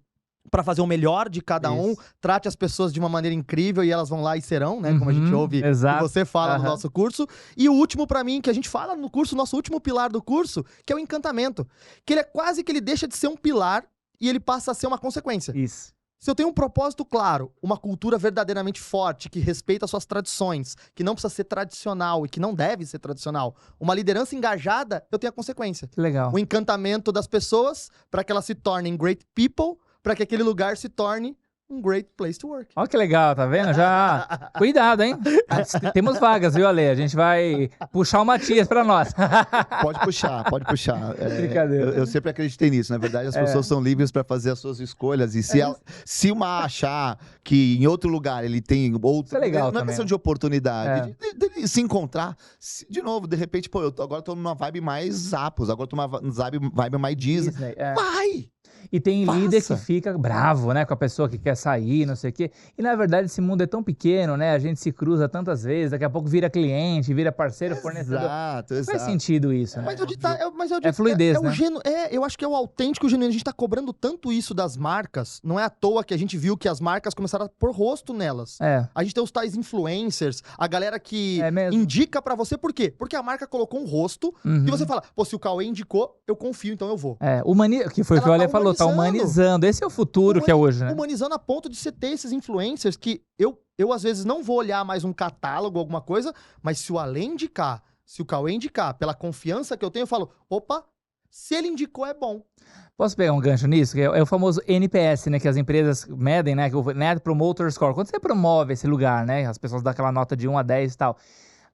B: para fazer o melhor de cada um, trate as pessoas de uma maneira incrível e elas vão lá e serão, né? Como a gente ouve e você fala no nosso curso. E o último pra mim, que a gente fala no curso, nosso último pilar do curso, que é o encantamento. Que ele é quase que ele deixa de ser um pilar e ele passa a ser uma consequência.
A: Isso.
B: Se eu tenho um propósito claro, uma cultura verdadeiramente forte, que respeita as suas tradições, que não precisa ser tradicional e que não deve ser tradicional, uma liderança engajada, eu tenho a consequência.
A: Que legal.
B: O encantamento das pessoas para que elas se tornem great people, para que aquele lugar se torne um great place to work.
A: Olha que legal, tá vendo? Já... Cuidado, hein? Temos vagas, viu, Ale? A gente vai puxar o Matias pra nós.
C: Pode puxar.
A: Brincadeira.
C: Eu sempre acreditei nisso. Na verdade, as pessoas são livres para fazer as suas escolhas. E se uma achar que em outro lugar ele tem outro...
A: Isso é legal
C: não é questão de oportunidade. De se encontrar. De novo, de repente, pô, agora tô numa vibe mais Zappos. Agora tô numa vibe mais Disney. Vai!
A: E tem líder que fica bravo, né, com a pessoa que quer sair, não sei o quê. E, na verdade, esse mundo é tão pequeno, né? A gente se cruza tantas vezes, daqui a pouco vira cliente, vira parceiro, fornecedor. Exato. Faz sentido isso, né?
B: É
A: fluidez, né?
B: Eu acho que é o autêntico, o genuíno. A gente tá cobrando tanto isso das marcas. Não é à toa que a gente viu que as marcas começaram a pôr rosto nelas. A gente tem os tais influencers, a galera que indica pra você. Por quê? Porque a marca colocou um rosto e você fala, pô, se o Cauê indicou, eu confio, então eu vou.
A: Que foi o que o Ale falou. Tá humanizando. Esse é o futuro que é hoje, né?
B: Humanizando a ponto de você ter esses influencers que eu às vezes não vou olhar mais um catálogo, alguma coisa, mas se o Ale indicar, se o Cauê indicar, pela confiança que eu tenho, eu falo, opa, se ele indicou é bom.
A: Posso pegar um gancho nisso? Que é o famoso NPS, né? Que as empresas medem, né? Que o Net Promoter Score. Quando você promove esse lugar, né? As pessoas dão aquela nota de 1 a 10 e tal.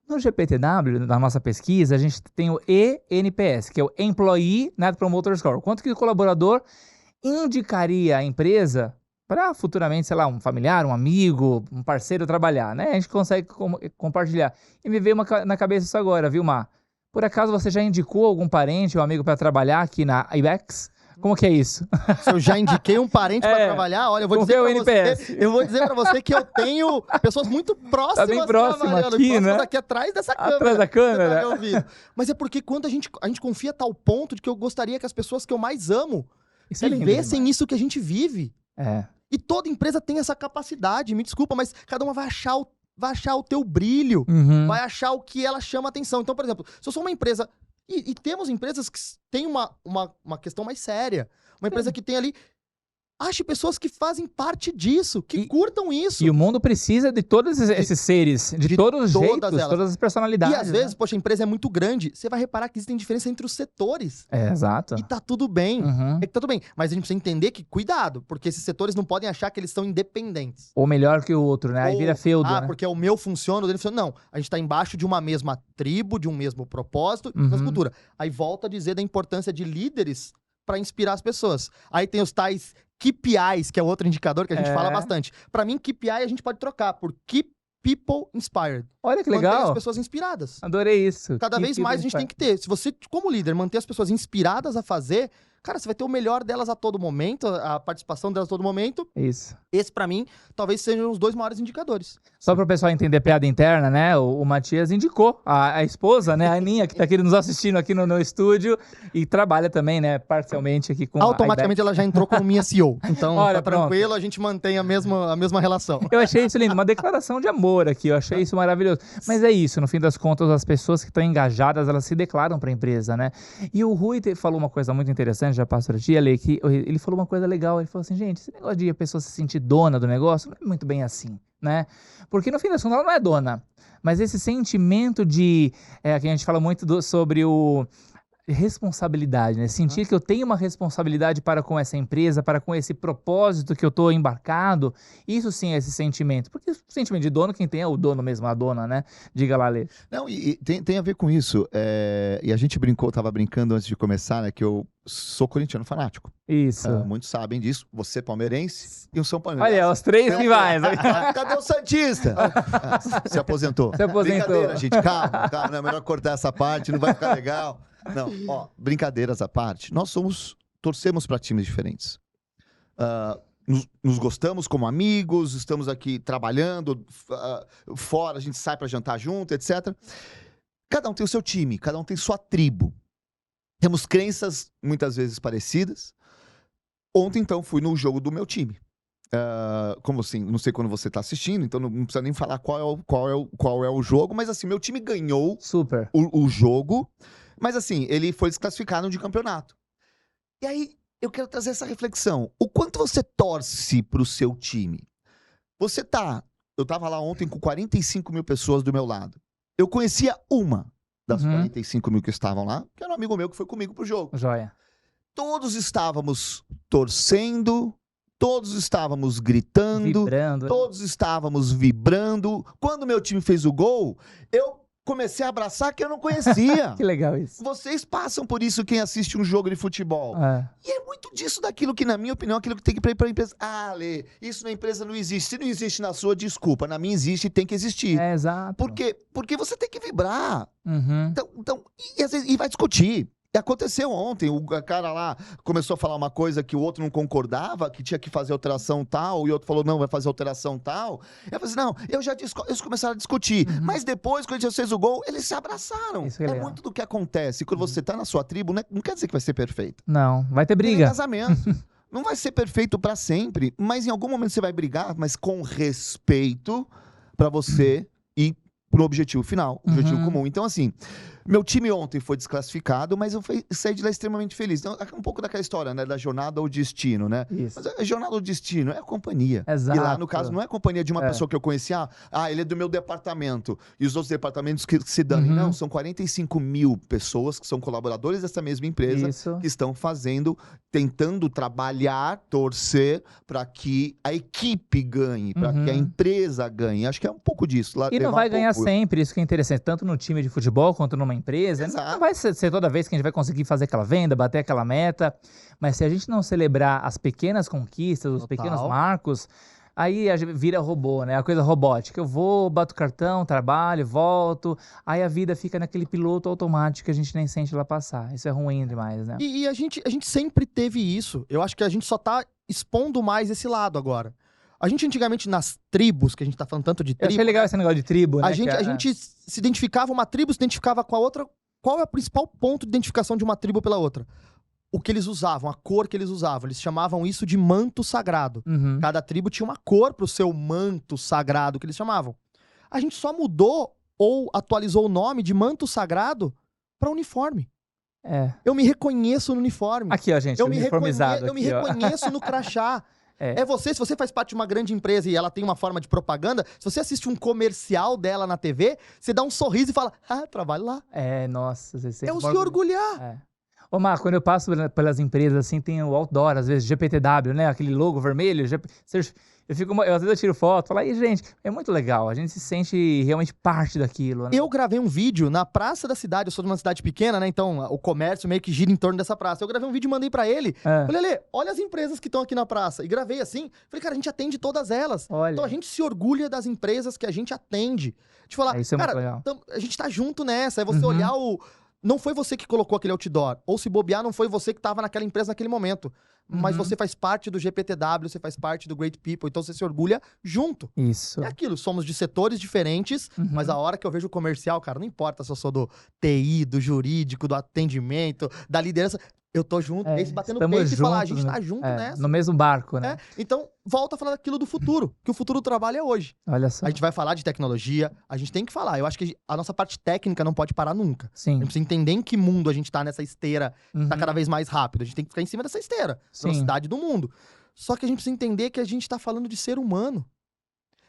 A: No GPTW, na nossa pesquisa, a gente tem o ENPS, que é o Employee Net Promoter Score. Quanto que o colaborador indicaria a empresa para futuramente, sei lá, um familiar, um amigo, um parceiro trabalhar, né? A gente consegue compartilhar. E me veio na cabeça isso agora, viu, Mar? Por acaso você já indicou algum parente ou amigo para trabalhar aqui na IBEX? Como que é isso?
B: Se eu já indiquei um parente para trabalhar, olha, eu vou dizer para você que eu tenho pessoas muito próximas.
A: Tá bem próximo aqui, né?
B: Aqui atrás dessa câmera.
A: Atrás da câmera.
B: Tá. Mas é porque quando a gente confia a tal ponto de que eu gostaria que as pessoas que eu mais amo vivessem isso que a gente vive. E toda empresa tem essa capacidade, me desculpa, mas cada uma vai achar o teu brilho, vai achar o que ela chama atenção. Então, por exemplo, se eu sou uma empresa... E temos empresas que têm uma questão mais séria. Uma empresa que tem ali... Ache pessoas que fazem parte disso, que curtam isso.
A: E o mundo precisa de todos esses seres, de todos os jeitos, todas as personalidades.
B: E às vezes, poxa, a empresa é muito grande, você vai reparar que existem diferença entre os setores.
A: Exato.
B: E tá tudo bem. Tá tudo bem. Mas a gente precisa entender que, cuidado, porque esses setores não podem achar que eles são independentes.
A: Ou melhor que o outro, né? Aí vira feudo, né?
B: Porque o meu funciona, o dele funciona. Não, a gente tá embaixo de uma mesma tribo, de um mesmo propósito, de uma mesma cultura. Aí volta a dizer da importância de líderes para inspirar as pessoas. Aí tem os tais KPIs, que é outro indicador que a gente fala bastante. Para mim, KPI a gente pode trocar por Keep People Inspired.
A: Olha que legal.
B: Manter as pessoas inspiradas.
A: Adorei isso.
B: Cada vez mais a gente tem que ter. Se você, como líder, manter as pessoas inspiradas a fazer, cara, você vai ter o melhor delas a todo momento, a participação delas a todo momento.
A: Isso.
B: Esse, pra mim, talvez sejam os 2 maiores indicadores.
A: Só para o pessoal entender a piada interna, né? O Matias indicou a esposa, né? A Aninha, que tá aqui nos assistindo aqui no estúdio e trabalha também, né? Parcialmente aqui com
B: automaticamente ela já entrou como minha CEO. Então,
A: olha,
B: tá tranquilo, a gente mantém a mesma relação.
A: Eu achei isso lindo, uma declaração de amor aqui. Eu achei isso maravilhoso. Mas é isso, no fim das contas, as pessoas que estão engajadas, elas se declaram para a empresa, né? E o Rui falou uma coisa muito interessante, já passo para ti, Ale, que ele falou uma coisa legal. Ele falou assim, gente, esse negócio de a pessoa se sentir dona do negócio, não é muito bem assim, né? Porque no fim das contas ela não é dona. Mas esse sentimento de... que a gente fala muito sobre o... responsabilidade, né? Sentir que eu tenho uma responsabilidade para com essa empresa, para com esse propósito que eu tô embarcado, isso sim é esse sentimento. Porque o sentimento de dono, quem tem é o dono mesmo, a dona, né? Diga lá, Lê.
C: Não, e tem a ver com isso. E a gente tava brincando antes de começar, né? Que eu sou corintiano fanático.
A: Isso.
C: Muitos sabem disso. Você palmeirense e o São Palmeirense.
A: Olha, os três rivais.
C: Cadê o Santista? Se aposentou.
A: Se aposentou.
C: Brincadeira, gente. Calma, não é melhor cortar essa parte, não vai ficar legal. Não, brincadeiras à parte, torcemos para times diferentes. Nos gostamos como amigos, estamos aqui trabalhando, fora, a gente sai para jantar junto, etc. Cada um tem o seu time, cada um tem sua tribo. Temos crenças muitas vezes parecidas. Ontem, então, fui no jogo do meu time. Como assim? Não sei quando você está assistindo, então não precisa nem falar qual é o jogo, mas assim, meu time ganhou
A: Super.
C: o jogo. Mas assim, ele foi desclassificado de campeonato. E aí, eu quero trazer essa reflexão. O quanto você torce pro seu time? Eu tava lá ontem com 45 mil pessoas do meu lado. Eu conhecia uma das 45 mil que estavam lá, que era um amigo meu que foi comigo pro jogo.
A: Joia.
C: Todos estávamos torcendo, todos estávamos gritando,
A: vibrando.
C: Todos estávamos vibrando. Quando meu time fez o gol, eu comecei a abraçar que eu não conhecia.
A: Que legal isso.
C: Vocês passam por isso, quem assiste um jogo de futebol. E é muito disso daquilo que, na minha opinião, aquilo que tem que ir pra empresa. Lê, isso na empresa não existe. Se não existe na sua, desculpa. Na minha existe e tem que existir.
A: Exato.
C: Porque você tem que vibrar.
A: Uhum.
C: Então, às vezes, e vai discutir. Aconteceu ontem, o cara lá começou a falar uma coisa que o outro não concordava, que tinha que fazer alteração tal, e o outro falou, não, vai fazer alteração tal. Eu falei assim, não, eles começaram a discutir. Mas depois, quando eles fez o gol, eles se abraçaram.
A: Isso é legal.
C: Muito do que acontece. Quando você tá na sua tribo, não quer dizer que vai ser perfeito.
A: Não, vai ter briga.
C: Tem casamento. Não vai ser perfeito pra sempre, mas em algum momento você vai brigar, mas com respeito pra você ir pro objetivo final, objetivo comum. Então, assim, meu time ontem foi desclassificado, mas eu saí de lá extremamente feliz. Então, um pouco daquela história, né? Da jornada ao destino, né?
A: Isso.
C: Mas a jornada ao destino é a companhia.
A: Exato.
C: E lá, no caso, não é a companhia de uma pessoa que eu conhecia. Ele é do meu departamento. E os outros departamentos que se danem. Não, são 45 mil pessoas que são colaboradores dessa mesma empresa.
A: Isso.
C: Que estão tentando trabalhar, torcer para que a equipe ganhe, para que a empresa ganhe. Acho que é um pouco disso.
A: E não vai ganhar sempre, isso que é interessante, tanto no time de futebol quanto numa empresa.
C: Exato.
A: Não vai ser toda vez que a gente vai conseguir fazer aquela venda, bater aquela meta, mas se a gente não celebrar as pequenas conquistas, os pequenos marcos, aí a gente vira robô, né? A coisa robótica. Eu vou, bato cartão, trabalho, volto, aí a vida fica naquele piloto automático que a gente nem sente lá passar. Isso é ruim demais, né?
B: E a gente sempre teve isso. Eu acho que a gente só tá expondo mais esse lado agora. A gente antigamente, nas tribos, que a gente tá falando tanto de tribo...
A: Eu achei legal esse negócio de tribo, né?
B: A gente se identificava, uma tribo se identificava com a outra. Qual é o principal ponto de identificação de uma tribo pela outra? O que eles usavam, a cor que eles usavam. Eles chamavam isso de manto sagrado. Cada tribo tinha uma cor pro seu manto sagrado, que eles chamavam. A gente só mudou ou atualizou o nome de manto sagrado pra uniforme. Eu me reconheço no uniforme.
A: Aqui, ó, gente, uniformizado.
B: Eu me reconheço no crachá. Se você faz parte de uma grande empresa e ela tem uma forma de propaganda, se você assiste um comercial dela na TV, você dá um sorriso e fala, trabalho lá.
A: Nossa. Você
B: se orgulhar.
A: Ô, Marco, quando eu passo pelas empresas, assim, tem o outdoor, às vezes, GPTW, né? Aquele logo vermelho. Às vezes eu tiro foto, falo, aí, gente, é muito legal. A gente se sente realmente parte daquilo, né?
B: Eu gravei um vídeo na praça da cidade. Eu sou de uma cidade pequena, né? Então, o comércio meio que gira em torno dessa praça. Eu gravei um vídeo e mandei pra ele. Falei, Lê, olha as empresas que estão aqui na praça. E gravei assim. Falei, cara, a gente atende todas elas.
A: Olha.
B: Então, a gente se orgulha das empresas que a gente atende. De falar,
A: isso é muito legal.
B: A gente tá junto nessa. É você olhar Não foi você que colocou aquele outdoor. Ou se bobear, não foi você que estava naquela empresa naquele momento. Mas você faz parte do GPTW, você faz parte do Great People. Então você se orgulha junto.
A: Isso.
B: É aquilo, somos de setores diferentes, mas a hora que eu vejo o comercial, cara, não importa se eu sou do TI, do jurídico, do atendimento, da liderança. Eu tô junto, esse batendo peito e falar, a gente tá junto nessa.
A: No mesmo barco, né?
B: Então, volta a falar daquilo do futuro, que o futuro do trabalho é hoje.
A: Olha só.
B: A gente vai falar de tecnologia, a gente tem que falar. Eu acho que a nossa parte técnica não pode parar nunca.
A: Sim.
B: A gente precisa entender em que mundo a gente tá nessa esteira, tá cada vez mais rápido. A gente tem que ficar em cima dessa esteira, velocidade do mundo. Só que a gente precisa entender que a gente tá falando de ser humano.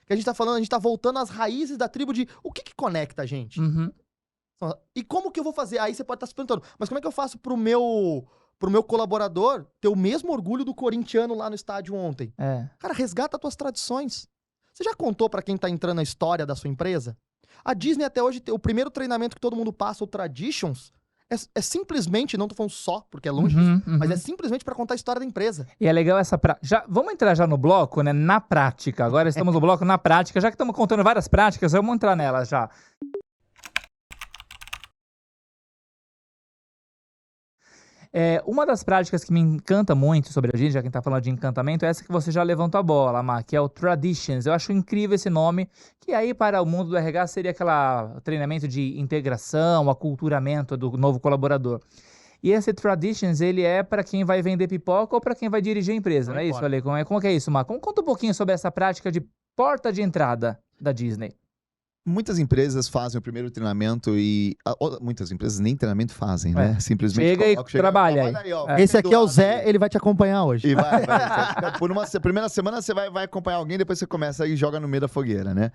B: Que a gente tá voltando às raízes da tribo de o que conecta a gente.
A: Uhum.
B: E como que eu vou fazer? Aí você pode estar se perguntando, mas como é que eu faço pro meu colaborador ter o mesmo orgulho do corintiano lá no estádio ontem? Cara, resgata as tuas tradições. Você já contou pra quem tá entrando na história da sua empresa? A Disney até hoje, o primeiro treinamento que todo mundo passa, o Traditions, é simplesmente, não tô falando só, porque é longe, mas é simplesmente pra contar a história da empresa.
A: E é legal essa prática. Vamos entrar já no bloco, né? Na prática. Agora estamos no bloco na prática. Já que estamos contando várias práticas, vamos entrar nelas já. Uma das práticas que me encanta muito sobre a gente, já que a gente tá falando de encantamento, é essa que você já levantou a bola, Mar, que é o Traditions. Eu acho incrível esse nome, que aí para o mundo do RH seria aquele treinamento de integração, aculturamento do novo colaborador. E esse Traditions, ele é para quem vai vender pipoca ou para quem vai dirigir a empresa, não é isso, Ale? Como que é isso, Mar? Conta um pouquinho sobre essa prática de porta de entrada da Disney.
C: Muitas empresas fazem o primeiro treinamento e... muitas empresas nem treinamento fazem, né? Simplesmente
A: trabalha aí.
B: Esse aqui é o Zé, ele vai te acompanhar hoje.
C: E vai. Por uma primeira semana você vai acompanhar alguém, depois você começa e joga no meio da fogueira, né?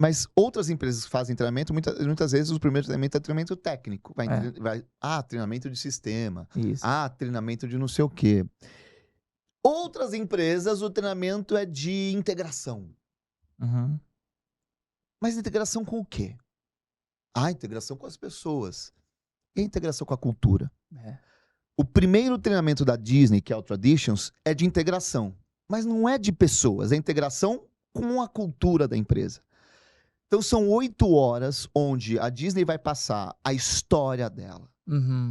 C: Mas outras empresas que fazem treinamento, muitas vezes o primeiro treinamento é treinamento técnico. Treinamento de sistema.
A: Isso.
C: Treinamento de não sei o quê. Outras empresas, o treinamento é de integração.
A: Uhum.
C: Mas integração com o quê? Integração com as pessoas. E a integração com a cultura? O primeiro treinamento da Disney, que é o Traditions, é de integração. Mas não é de pessoas, é integração com a cultura da empresa. Então são 8 horas onde a Disney vai passar a história dela.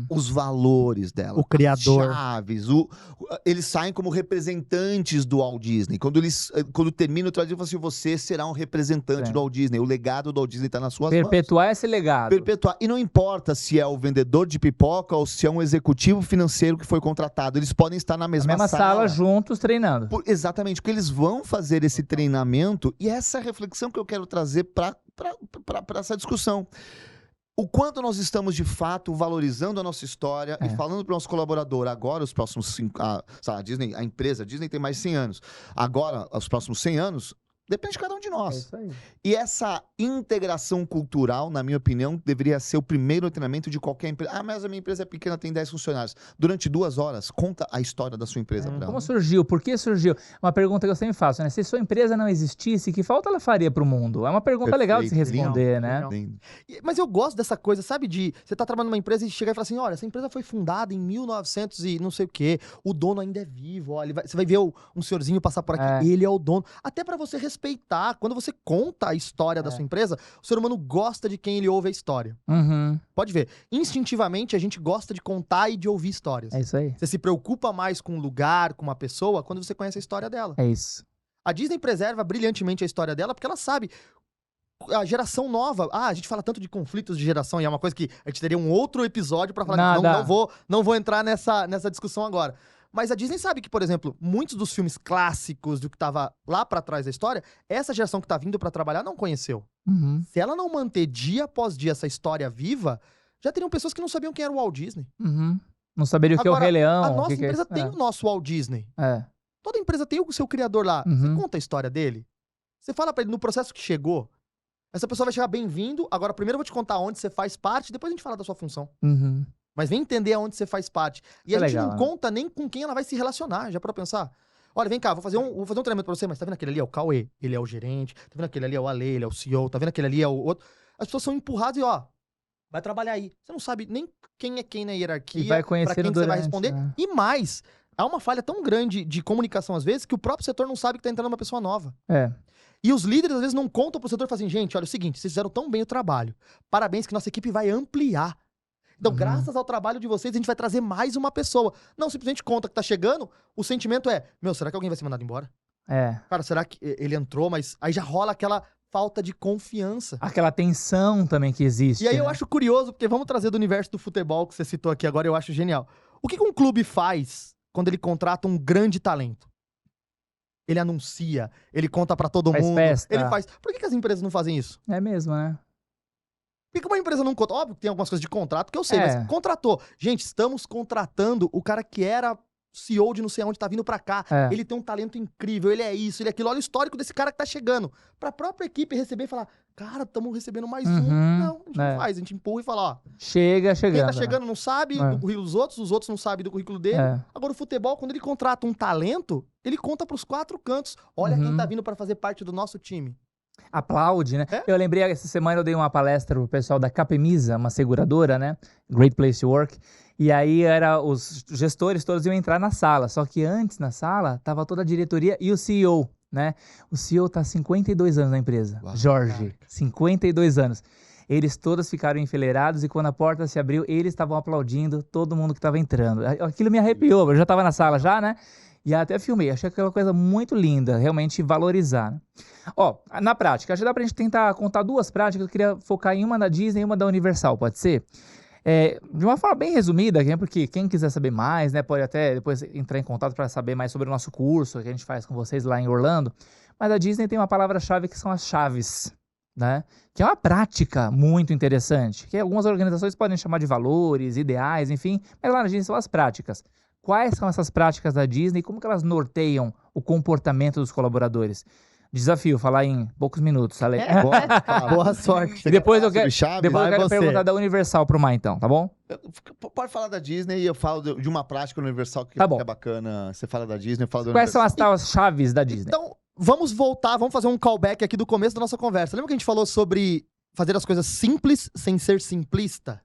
C: Os valores dela,
B: o criador,
C: as chaves, eles saem como representantes do Walt Disney. Quando termina o trabalho, assim, você será um representante do Walt Disney. O legado do Walt Disney está nas suas mãos.
A: Perpetuar esse legado.
C: Perpetuar. E não importa se é o vendedor de pipoca ou se é um executivo financeiro que foi contratado. Eles podem estar na mesma
A: sala juntos treinando.
C: Exatamente, porque eles vão fazer esse treinamento e essa é a reflexão que eu quero trazer para essa discussão. O quanto nós estamos, de fato, valorizando a nossa história e falando para o nosso colaborador, agora, os próximos 5... a empresa, a Disney tem mais de 100 anos. Agora, os próximos 100 anos, depende de cada um de nós.
A: É isso aí.
C: E essa integração cultural, na minha opinião, deveria ser o primeiro treinamento de qualquer empresa. Mas a minha empresa é pequena, tem 10 funcionários. Durante 2 horas, conta a história da sua empresa.
A: Como surgiu? Por que surgiu? Uma pergunta que eu sempre faço, né? Se sua empresa não existisse, que falta ela faria para o mundo? É uma pergunta legal de se responder, né?
B: Mas eu gosto dessa coisa, sabe? De você tá trabalhando numa empresa e chegar e falar assim, olha, essa empresa foi fundada em 1900 e não sei o quê. O dono ainda é vivo, ó, você vai ver um senhorzinho passar por aqui. Ele é o dono. Até para você respeitar. Quando você conta a história da sua empresa, o ser humano gosta de quem ele ouve a história. Pode ver. Instintivamente, a gente gosta de contar e de ouvir histórias.
A: É isso aí.
B: Você se preocupa mais com um lugar, com uma pessoa, quando você conhece a história dela.
A: É isso.
B: A Disney preserva brilhantemente a história dela, porque ela sabe... A geração nova... a gente fala tanto de conflitos de geração, e é uma coisa que a gente teria um outro episódio pra falar. Não vou entrar nessa discussão agora. Mas a Disney sabe que, por exemplo, muitos dos filmes clássicos do que tava lá pra trás da história, essa geração que tá vindo pra trabalhar não conheceu. Se ela não manter dia após dia essa história viva, já teriam pessoas que não sabiam quem era o Walt Disney.
A: Não saberiam o que é o Rei Leão.
B: A nossa empresa tem o nosso Walt Disney. Toda empresa tem o seu criador lá. Você conta a história dele. Você fala pra ele no processo que chegou. Essa pessoa vai chegar bem-vindo. Agora, primeiro eu vou te contar onde você faz parte, depois a gente fala da sua função. Mas vem entender aonde você faz parte. E a gente não conta nem com quem ela vai se relacionar, já pra pensar. Olha, vem cá, vou fazer um treinamento pra você, mas tá vendo aquele ali é o Cauê, ele é o gerente, tá vendo aquele ali é o Ale, ele é o CEO, tá vendo aquele ali é o outro. As pessoas são empurradas e vai trabalhar aí. Você não sabe nem quem é quem na hierarquia,
A: e vai conhecer
B: pra quem
A: durante,
B: você vai responder. E mais, há uma falha tão grande de comunicação às vezes que o próprio setor não sabe que tá entrando uma pessoa nova. E os líderes às vezes não contam pro setor e falam assim, gente, olha, é o seguinte, vocês fizeram tão bem o trabalho. Parabéns que nossa equipe vai ampliar. Então, graças ao trabalho de vocês, a gente vai trazer mais uma pessoa. Não, simplesmente conta que tá chegando, o sentimento é, será que alguém vai ser mandado embora? Cara, será que ele entrou, mas aí já rola aquela falta de confiança.
A: Aquela tensão também que existe.
B: E aí eu acho curioso, porque vamos trazer do universo do futebol que você citou aqui agora, eu acho genial. O que um clube faz quando ele contrata um grande talento? Ele anuncia, ele conta pra todo mundo.
A: Festa.
B: Ele faz. Por que as empresas não fazem isso?
A: É mesmo, né?
B: Por que uma empresa não conta? Óbvio que tem algumas coisas de contrato que eu sei, mas contratou. Gente, estamos contratando o cara que era CEO de não sei aonde tá vindo pra cá.
A: É.
B: Ele tem um talento incrível, ele é isso, ele é aquilo. Olha o histórico desse cara que tá chegando. Pra própria equipe receber e falar, cara, estamos recebendo mais um. Não, a gente não faz. A gente empurra e fala, ó.
A: Chega chegando.
B: Quem tá chegando não sabe do currículo dos outros, os outros não sabem do currículo dele. Agora, o futebol, quando ele contrata um talento, ele conta pros 4 cantos. Olha quem tá vindo pra fazer parte do nosso time.
A: Aplaude, né? Eu lembrei, essa semana eu dei uma palestra pro pessoal da Capemisa, uma seguradora, né? Great Place to Work. E aí os gestores todos iam entrar na sala. Só que antes, na sala, tava toda a diretoria e o CEO, né? O CEO tá há 52 anos na empresa. Uau, Jorge, cara. 52 anos. Eles todos ficaram enfileirados e quando a porta se abriu, eles estavam aplaudindo todo mundo que tava entrando. Aquilo me arrepiou, eu já tava na sala já, né? E até filmei, achei aquela coisa muito linda, realmente valorizar. Né? Ó, na prática, acho que dá pra gente tentar contar 2 práticas, eu queria focar em uma da Disney e uma da Universal, pode ser? De uma forma bem resumida, porque quem quiser saber mais, né, pode até depois entrar em contato para saber mais sobre o nosso curso que a gente faz com vocês lá em Orlando. Mas a Disney tem uma palavra-chave que são as chaves, né? Que é uma prática muito interessante, que algumas organizações podem chamar de valores, ideais, enfim, mas lá na Disney são as práticas. Quais são essas práticas da Disney e como que elas norteiam o comportamento dos colaboradores? Desafio, falar em poucos minutos, Ale.
B: Boa sorte.
A: E depois eu quero perguntar da Universal pro Mar, então, tá bom?
C: Pode falar da Disney e eu falo de uma prática Universal que é bacana. Você fala da Disney, eu falo da
A: Quais
C: Universal.
A: são as chaves da Disney?
B: Então, vamos voltar, vamos fazer um callback aqui do começo da nossa conversa. Lembra que a gente falou sobre fazer as coisas simples sem ser simplista?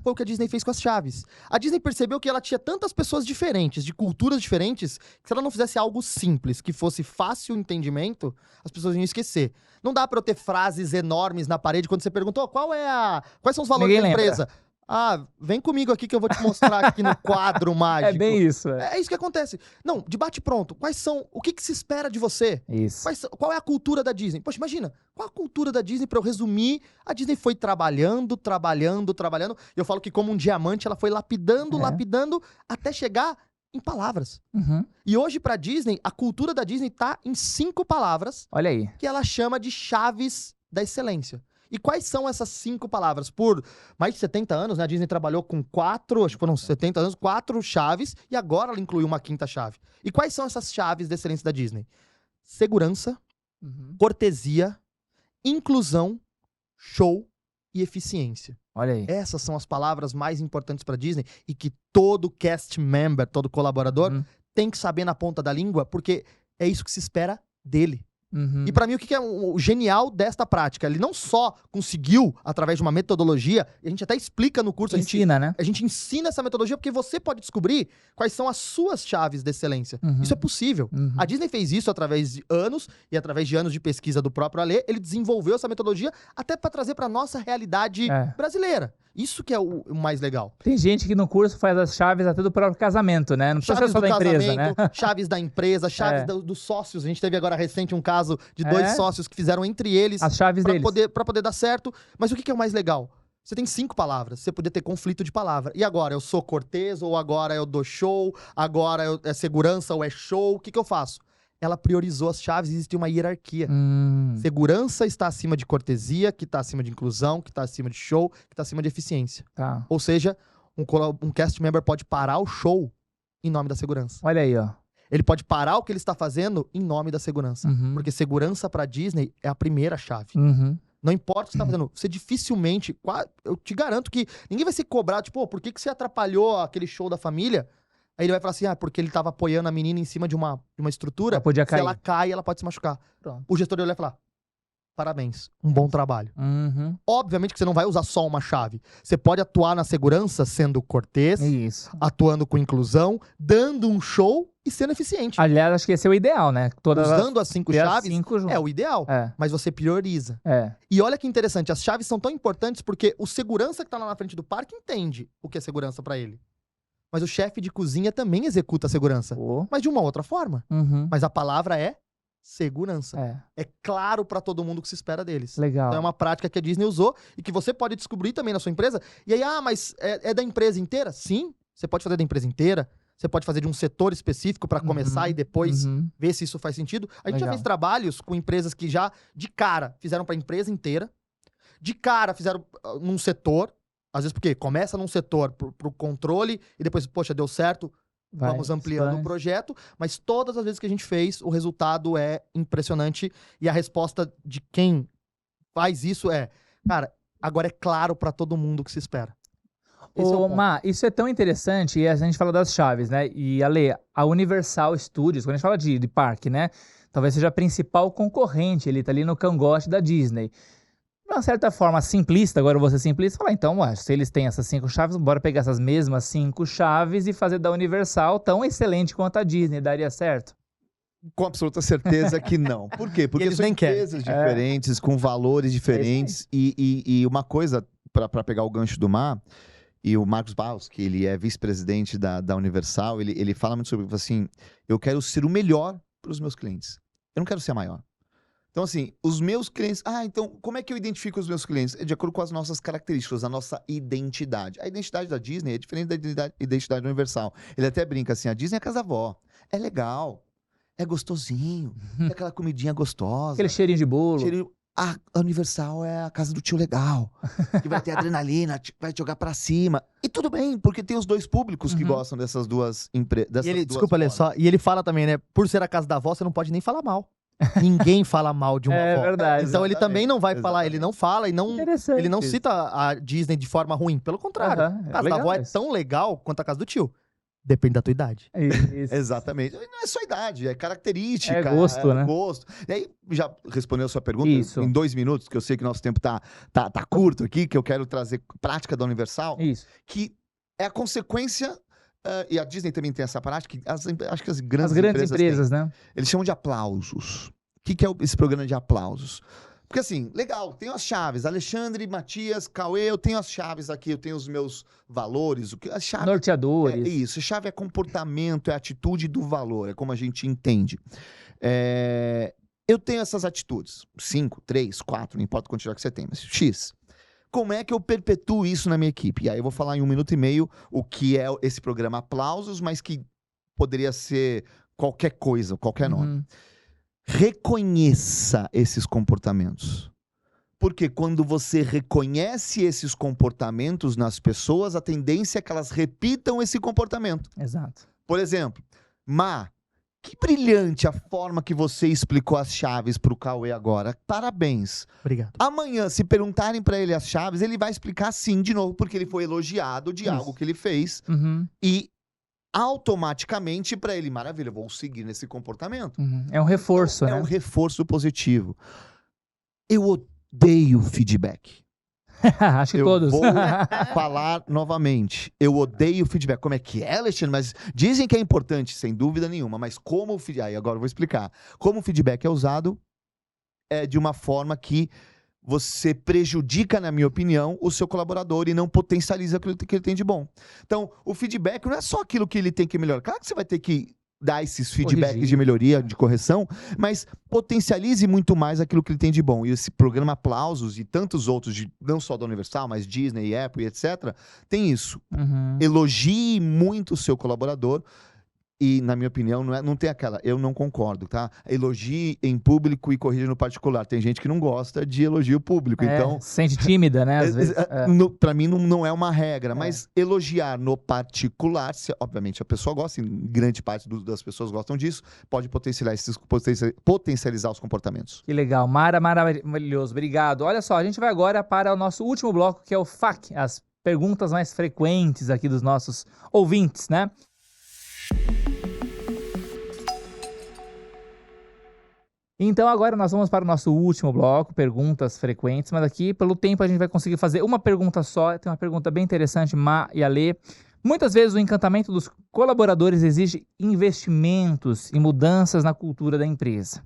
B: Foi o que a Disney fez com as chaves. A Disney percebeu que ela tinha tantas pessoas diferentes, de culturas diferentes, que se ela não fizesse algo simples, que fosse fácil o entendimento, as pessoas iam esquecer. Não dá pra eu ter frases enormes na parede quando você perguntou quais são os valores da empresa. Ah, vem comigo aqui que eu vou te mostrar aqui no quadro mágico.
A: É bem isso.
B: É isso que acontece. Não, de bate pronto. O que se espera de você?
A: Isso.
B: Qual é a cultura da Disney? Poxa, imagina, qual a cultura da Disney? Pra eu resumir, a Disney foi trabalhando. Eu falo que como um diamante, ela foi lapidando, até chegar em palavras. E hoje pra Disney, a cultura da Disney tá em 5 palavras.
A: Olha aí.
B: Que ela chama de chaves da excelência. E quais são essas 5 palavras? Por mais de 70 anos, né, a Disney trabalhou com 4, acho que foram 70 anos, 4 chaves, e agora ela incluiu uma 5ª chave. E quais são essas chaves de excelência da Disney? Segurança, cortesia, inclusão, show e eficiência.
A: Olha aí.
B: Essas são as palavras mais importantes para Disney e que todo cast member, todo colaborador tem que saber na ponta da língua, porque é isso que se espera dele. E pra mim, o que é o genial desta prática? Ele não só conseguiu, através de uma metodologia, e a gente até explica no curso,
A: né?
B: A gente ensina essa metodologia porque você pode descobrir quais são as suas chaves de excelência. Isso é possível. A Disney fez isso através de anos, e através de anos de pesquisa do próprio Ale, ele desenvolveu essa metodologia até pra trazer pra nossa realidade brasileira. Isso que é o mais legal.
A: Tem gente que no curso faz as chaves até do próprio casamento, né? Não precisa ser só da empresa, né?
B: Chaves da empresa, chaves dos sócios. A gente teve agora recente um caso de 2 sócios que fizeram entre eles
A: as chaves deles
B: pra poder dar certo. Mas o que é o mais legal? Você tem 5 palavras, você poder ter conflito de palavra. E agora, eu sou cortês, ou agora eu dou show, agora é segurança ou é show, o que eu faço? Ela priorizou as chaves e existe uma hierarquia. Segurança está acima de cortesia, que está acima de inclusão, que está acima de show, que está acima de eficiência. Ou seja, um cast member pode parar o show em nome da segurança.
A: Olha aí, ó.
B: Ele pode parar o que ele está fazendo em nome da segurança. Porque segurança para Disney é a primeira chave. Não importa o que você está fazendo. Você dificilmente... Eu te garanto que ninguém vai ser cobrado. Tipo, por que você atrapalhou aquele show da família? Aí ele vai falar assim, porque ele tava apoiando a menina em cima de uma estrutura.
A: Ela podia cair.
B: Se ela cai, ela pode se machucar.
A: Pronto.
B: O gestor ele vai falar, parabéns, um bom trabalho. Obviamente que você não vai usar só uma chave. Você pode atuar na segurança sendo cortês, atuando com inclusão, dando um show e sendo eficiente.
A: Aliás, acho que esse é o ideal, né?
B: Usando as 5 chaves é o ideal, mas você prioriza. E olha que interessante, as chaves são tão importantes porque o segurança que tá lá na frente do parque entende o que é segurança pra ele. Mas o chefe de cozinha também executa a segurança. Mas de uma outra forma. Mas a palavra é segurança. É claro pra todo mundo o que se espera deles.
A: Legal.
B: Então é uma prática que a Disney usou e que você pode descobrir também na sua empresa. E aí, mas é da empresa inteira? Sim, você pode fazer da empresa inteira. Você pode fazer de um setor específico pra começar e depois ver se isso faz sentido. A gente já fez trabalhos com empresas que já, de cara, fizeram pra empresa inteira. De cara, fizeram num setor. Às vezes porque começa num setor pro controle e depois, poxa, deu certo, vamos ampliando o projeto, mas todas as vezes que a gente fez, o resultado é impressionante e a resposta de quem faz isso é, cara, agora é claro pra todo mundo o que se espera.
A: Ô, Má, isso é tão interessante, e a gente fala das chaves, né? E, Ale, a Universal Studios, quando a gente fala de parque, né? Talvez seja a principal concorrente, ele tá ali no cangote da Disney. De uma certa forma simplista, agora eu vou ser simplista, falar, então, se eles têm essas 5 chaves, bora pegar essas mesmas 5 chaves e fazer da Universal tão excelente quanto a Disney, daria certo?
C: Com absoluta certeza que não. Por quê? Porque são empresas diferentes, com valores diferentes, e uma coisa, para pegar o gancho do Má, e o Marcos Baus, que ele é vice-presidente da Universal, ele fala muito sobre, assim, eu quero ser o melhor para os meus clientes. Eu não quero ser a maior. Então, assim, os meus clientes... então, como é que eu identifico os meus clientes? É de acordo com as nossas características, a nossa identidade. A identidade da Disney é diferente da identidade da Universal. Ele até brinca assim, a Disney é a casa-avó. É legal, é gostosinho, é aquela comidinha gostosa.
A: Aquele cheirinho de bolo.
C: A Universal é a casa do tio legal, que vai ter adrenalina, vai jogar pra cima. E tudo bem, porque tem os dois públicos que gostam dessas duas empresas.
B: Desculpa, Lê, só. E ele fala também, né? Por ser a casa da avó, você não pode nem falar mal. Ninguém fala mal de uma avó.
A: É verdade.
B: Então ele também não vai falar, ele não fala e não, ele não cita a Disney de forma ruim. Pelo contrário, a casa da avó é tão legal quanto a casa do tio. Depende da tua idade.
C: Isso. Exatamente. Não é só idade, é característica.
A: É gosto, né?
C: Gosto. E aí, já respondeu a sua pergunta em 2 minutos, que eu sei que nosso tempo tá curto aqui, que eu quero trazer prática da Universal.
A: Isso.
C: Que é a consequência, e a Disney também tem essa prática, acho que as
A: grandes
C: empresas
A: têm, né?
C: Eles chamam de aplausos. O que é esse programa de aplausos? Porque assim, legal, tenho as chaves. Alexandre, Matias, Cauê, eu tenho as chaves aqui, eu tenho os meus valores. As chaves,
A: norteadores.
C: Isso, chave é comportamento, é atitude do valor, é como a gente entende. Eu tenho essas atitudes, 5, 3, 4, não importa a quantidade que você tem, mas X. Como é que eu perpetuo isso na minha equipe? E aí eu vou falar em 1 minuto e meio o que é esse programa Aplausos, mas que poderia ser qualquer coisa, qualquer nome. Reconheça esses comportamentos. Porque quando você reconhece esses comportamentos nas pessoas, a tendência é que elas repitam esse comportamento.
A: Exato.
C: Por exemplo, Má, que brilhante a forma que você explicou as chaves para o Cauê agora. Parabéns.
B: Obrigado.
C: Amanhã, se perguntarem para ele as chaves, ele vai explicar sim de novo, porque ele foi elogiado de algo que ele fez. E automaticamente para ele, maravilha, eu vou seguir nesse comportamento.
A: É um reforço,
C: então,
A: né?
C: É um reforço positivo. Eu odeio feedback.
A: Acho que todos.
C: Eu vou falar novamente. Eu odeio feedback. Como é que é, Alexandre? Mas dizem que é importante, sem dúvida nenhuma. Mas como o feedback... Aí agora eu vou explicar. Como o feedback é usado é de uma forma que você prejudica, na minha opinião, o seu colaborador e não potencializa aquilo que ele tem de bom. Então, o feedback não é só aquilo que ele tem que melhorar. Claro que você vai ter que dar esses feedbacks de melhoria, de correção, mas potencialize muito mais aquilo que ele tem de bom. E esse programa Aplausos e tantos outros, não só da Universal, mas Disney, Apple e etc., tem isso. Elogie muito o seu colaborador. E, na minha opinião, não tem aquela... Eu não concordo, tá? Elogie em público e corrija no particular. Tem gente que não gosta de elogio público, então...
A: Sente tímida, né? Às vezes.
C: Pra mim, não é uma regra. Mas elogiar no particular, obviamente a pessoa gosta, e grande parte das pessoas gostam disso, pode potencializar os comportamentos.
A: Que legal. Maravilhoso. Obrigado. Olha só, a gente vai agora para o nosso último bloco, que é o FAQ. As perguntas mais frequentes aqui dos nossos ouvintes, né? Então agora nós vamos para o nosso último bloco, perguntas frequentes, mas aqui pelo tempo a gente vai conseguir fazer uma pergunta só. Tem uma pergunta bem interessante, Má e Alê. Muitas vezes o encantamento dos colaboradores exige investimentos e mudanças na cultura da empresa.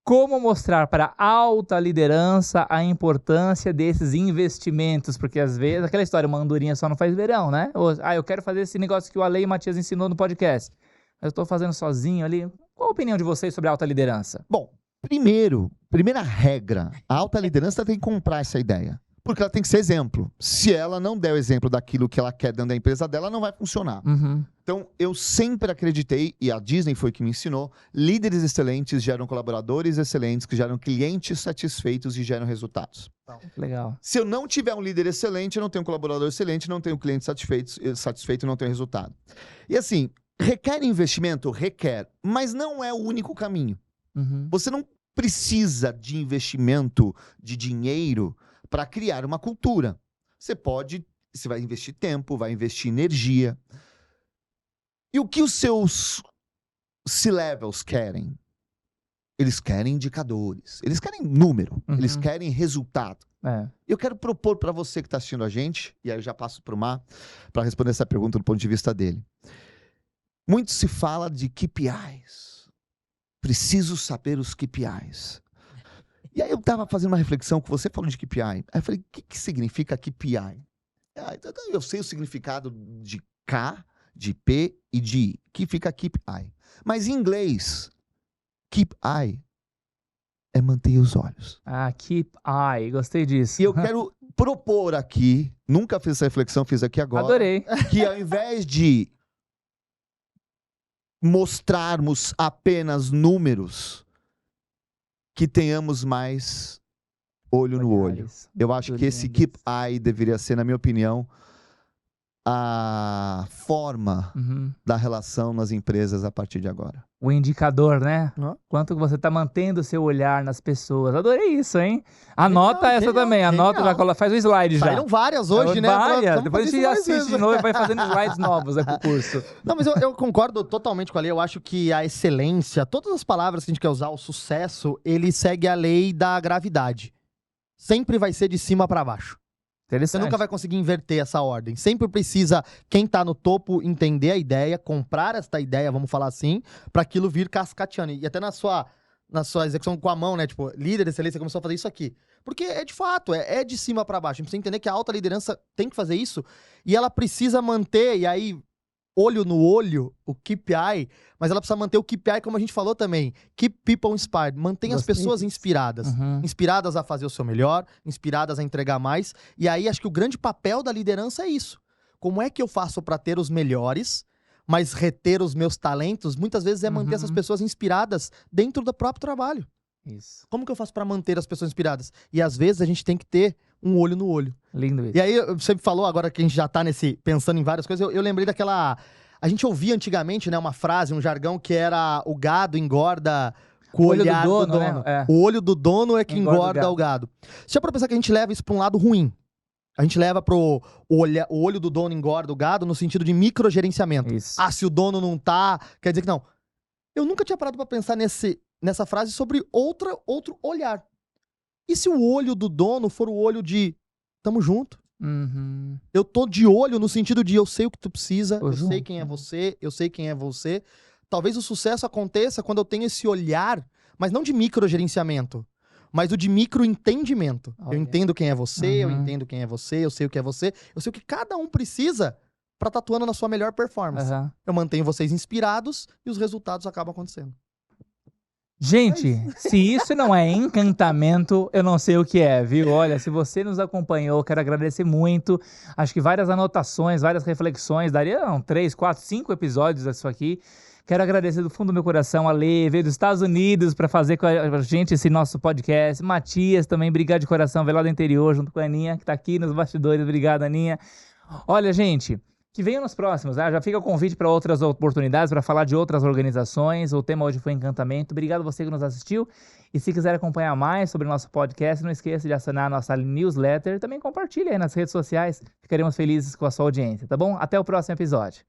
A: Como mostrar para a alta liderança a importância desses investimentos? Porque às vezes, aquela história, uma andorinha só não faz verão, né? Ou, eu quero fazer esse negócio que o Ale e o Matias ensinou no podcast. Mas eu estou fazendo sozinho ali. Qual a opinião de vocês sobre a alta liderança?
C: Bom, primeira regra, a alta liderança tem que comprar essa ideia. Porque ela tem que ser exemplo. Se ela não der o exemplo daquilo que ela quer dentro da empresa dela, não vai funcionar. Então, eu sempre acreditei, e a Disney foi que me ensinou, líderes excelentes geram colaboradores excelentes, que geram clientes satisfeitos e geram resultados.
A: Legal.
C: Se eu não tiver um líder excelente, eu não tenho um colaborador excelente, não tenho um cliente satisfeito, não tenho resultado. E assim, Requer investimento? Requer. Mas não é o único caminho.
A: Uhum.
C: Você não precisa de investimento de dinheiro para criar uma cultura. Você vai investir tempo, vai investir energia. E o que os seus C-levels querem? Eles querem indicadores, eles querem número, eles querem resultado. Eu quero propor para você que está assistindo a gente, e aí eu já passo para o Mar, para responder essa pergunta do ponto de vista dele. Muito se fala de KPIs. Preciso saber os KPIs. E aí eu estava fazendo uma reflexão que você falou de KPI. Aí eu falei, o que significa KPI? Eu sei o significado de K, de P e de I, que fica KPI. Mas em inglês, keep eye é manter os olhos.
A: Keep eye, gostei disso.
C: E eu quero propor aqui, nunca fiz essa reflexão, fiz aqui agora.
A: Adorei.
C: Que ao invés de mostrarmos apenas números, que tenhamos mais olho no olho. Eu acho que esse keep eye deveria ser, na minha opinião, a forma da relação nas empresas a partir de agora.
A: O indicador, né? Quanto você está mantendo o seu olhar nas pessoas. Adorei isso, hein? Anota essa também. Anota, faz o slide já.
B: Saíram várias hoje, né?
A: Várias. Depois a gente assiste de novo e vai fazendo slides novos pro curso.
B: Não, mas eu concordo totalmente com a lei. Eu acho que a excelência, todas as palavras que a gente quer usar, o sucesso, ele segue a lei da gravidade. Sempre vai ser de cima para baixo. Você nunca vai conseguir inverter essa ordem. Sempre precisa quem tá no topo entender a ideia, comprar esta ideia, vamos falar assim, para aquilo vir cascateando. E até na sua execução com a mão, né? Tipo, líder de excelência começou a fazer isso aqui. Porque é de fato, é de cima para baixo. A gente precisa entender que a alta liderança tem que fazer isso e ela precisa manter, e aí, olho no olho, o KPI, mas ela precisa manter o KPI, como a gente falou também. Keep people inspired. Mantenha as pessoas inspiradas. Inspiradas a fazer o seu melhor, inspiradas a entregar mais. E aí, acho que o grande papel da liderança é isso. Como é que eu faço para ter os melhores, mas reter os meus talentos? Muitas vezes é manter essas pessoas inspiradas dentro do próprio trabalho.
A: Isso.
B: Como que eu faço para manter as pessoas inspiradas? E às vezes a gente tem que ter um olho no olho.
A: Lindo isso.
B: E aí, você falou agora que a gente já tá pensando em várias coisas, eu lembrei daquela... A gente ouvia antigamente, né, uma frase, um jargão que era o gado engorda com o olhar do dono.
A: Né?
B: O olho do dono é que engorda o gado. Se é pra pensar que a gente leva isso pra um lado ruim. A gente leva o olho do dono engorda o gado no sentido de microgerenciamento.
A: Isso.
B: Se o dono não tá, quer dizer que não. Eu nunca tinha parado pra pensar nessa frase sobre outro olhar. E se o olho do dono for o olho de tamo junto? Eu tô de olho no sentido de eu sei o que tu precisa, sei quem é você, eu sei quem é você. Talvez o sucesso aconteça quando eu tenho esse olhar, mas não de microgerenciamento, mas o de microentendimento. Eu entendo quem é você, eu entendo quem é você, eu sei o que é você, eu sei o que cada um precisa pra estar atuando na sua melhor performance. Eu mantenho vocês inspirados e os resultados acabam acontecendo.
A: Gente, se isso não é encantamento, eu não sei o que é, viu? Olha, se você nos acompanhou, quero agradecer muito. Acho que várias anotações, várias reflexões, daria 3, 4, 5 episódios disso aqui. Quero agradecer do fundo do meu coração a Lê, veio dos Estados Unidos para fazer com a gente esse nosso podcast. Matias também, obrigado de coração, veio lá do interior junto com a Aninha, que tá aqui nos bastidores. Obrigado, Aninha. Olha, gente... Que venham nos próximos, né? Já fica o convite para outras oportunidades, para falar de outras organizações. O tema hoje foi encantamento. Obrigado a você que nos assistiu. E se quiser acompanhar mais sobre o nosso podcast, não esqueça de assinar a nossa newsletter. Também compartilhe aí nas redes sociais. Ficaremos felizes com a sua audiência, tá bom? Até o próximo episódio.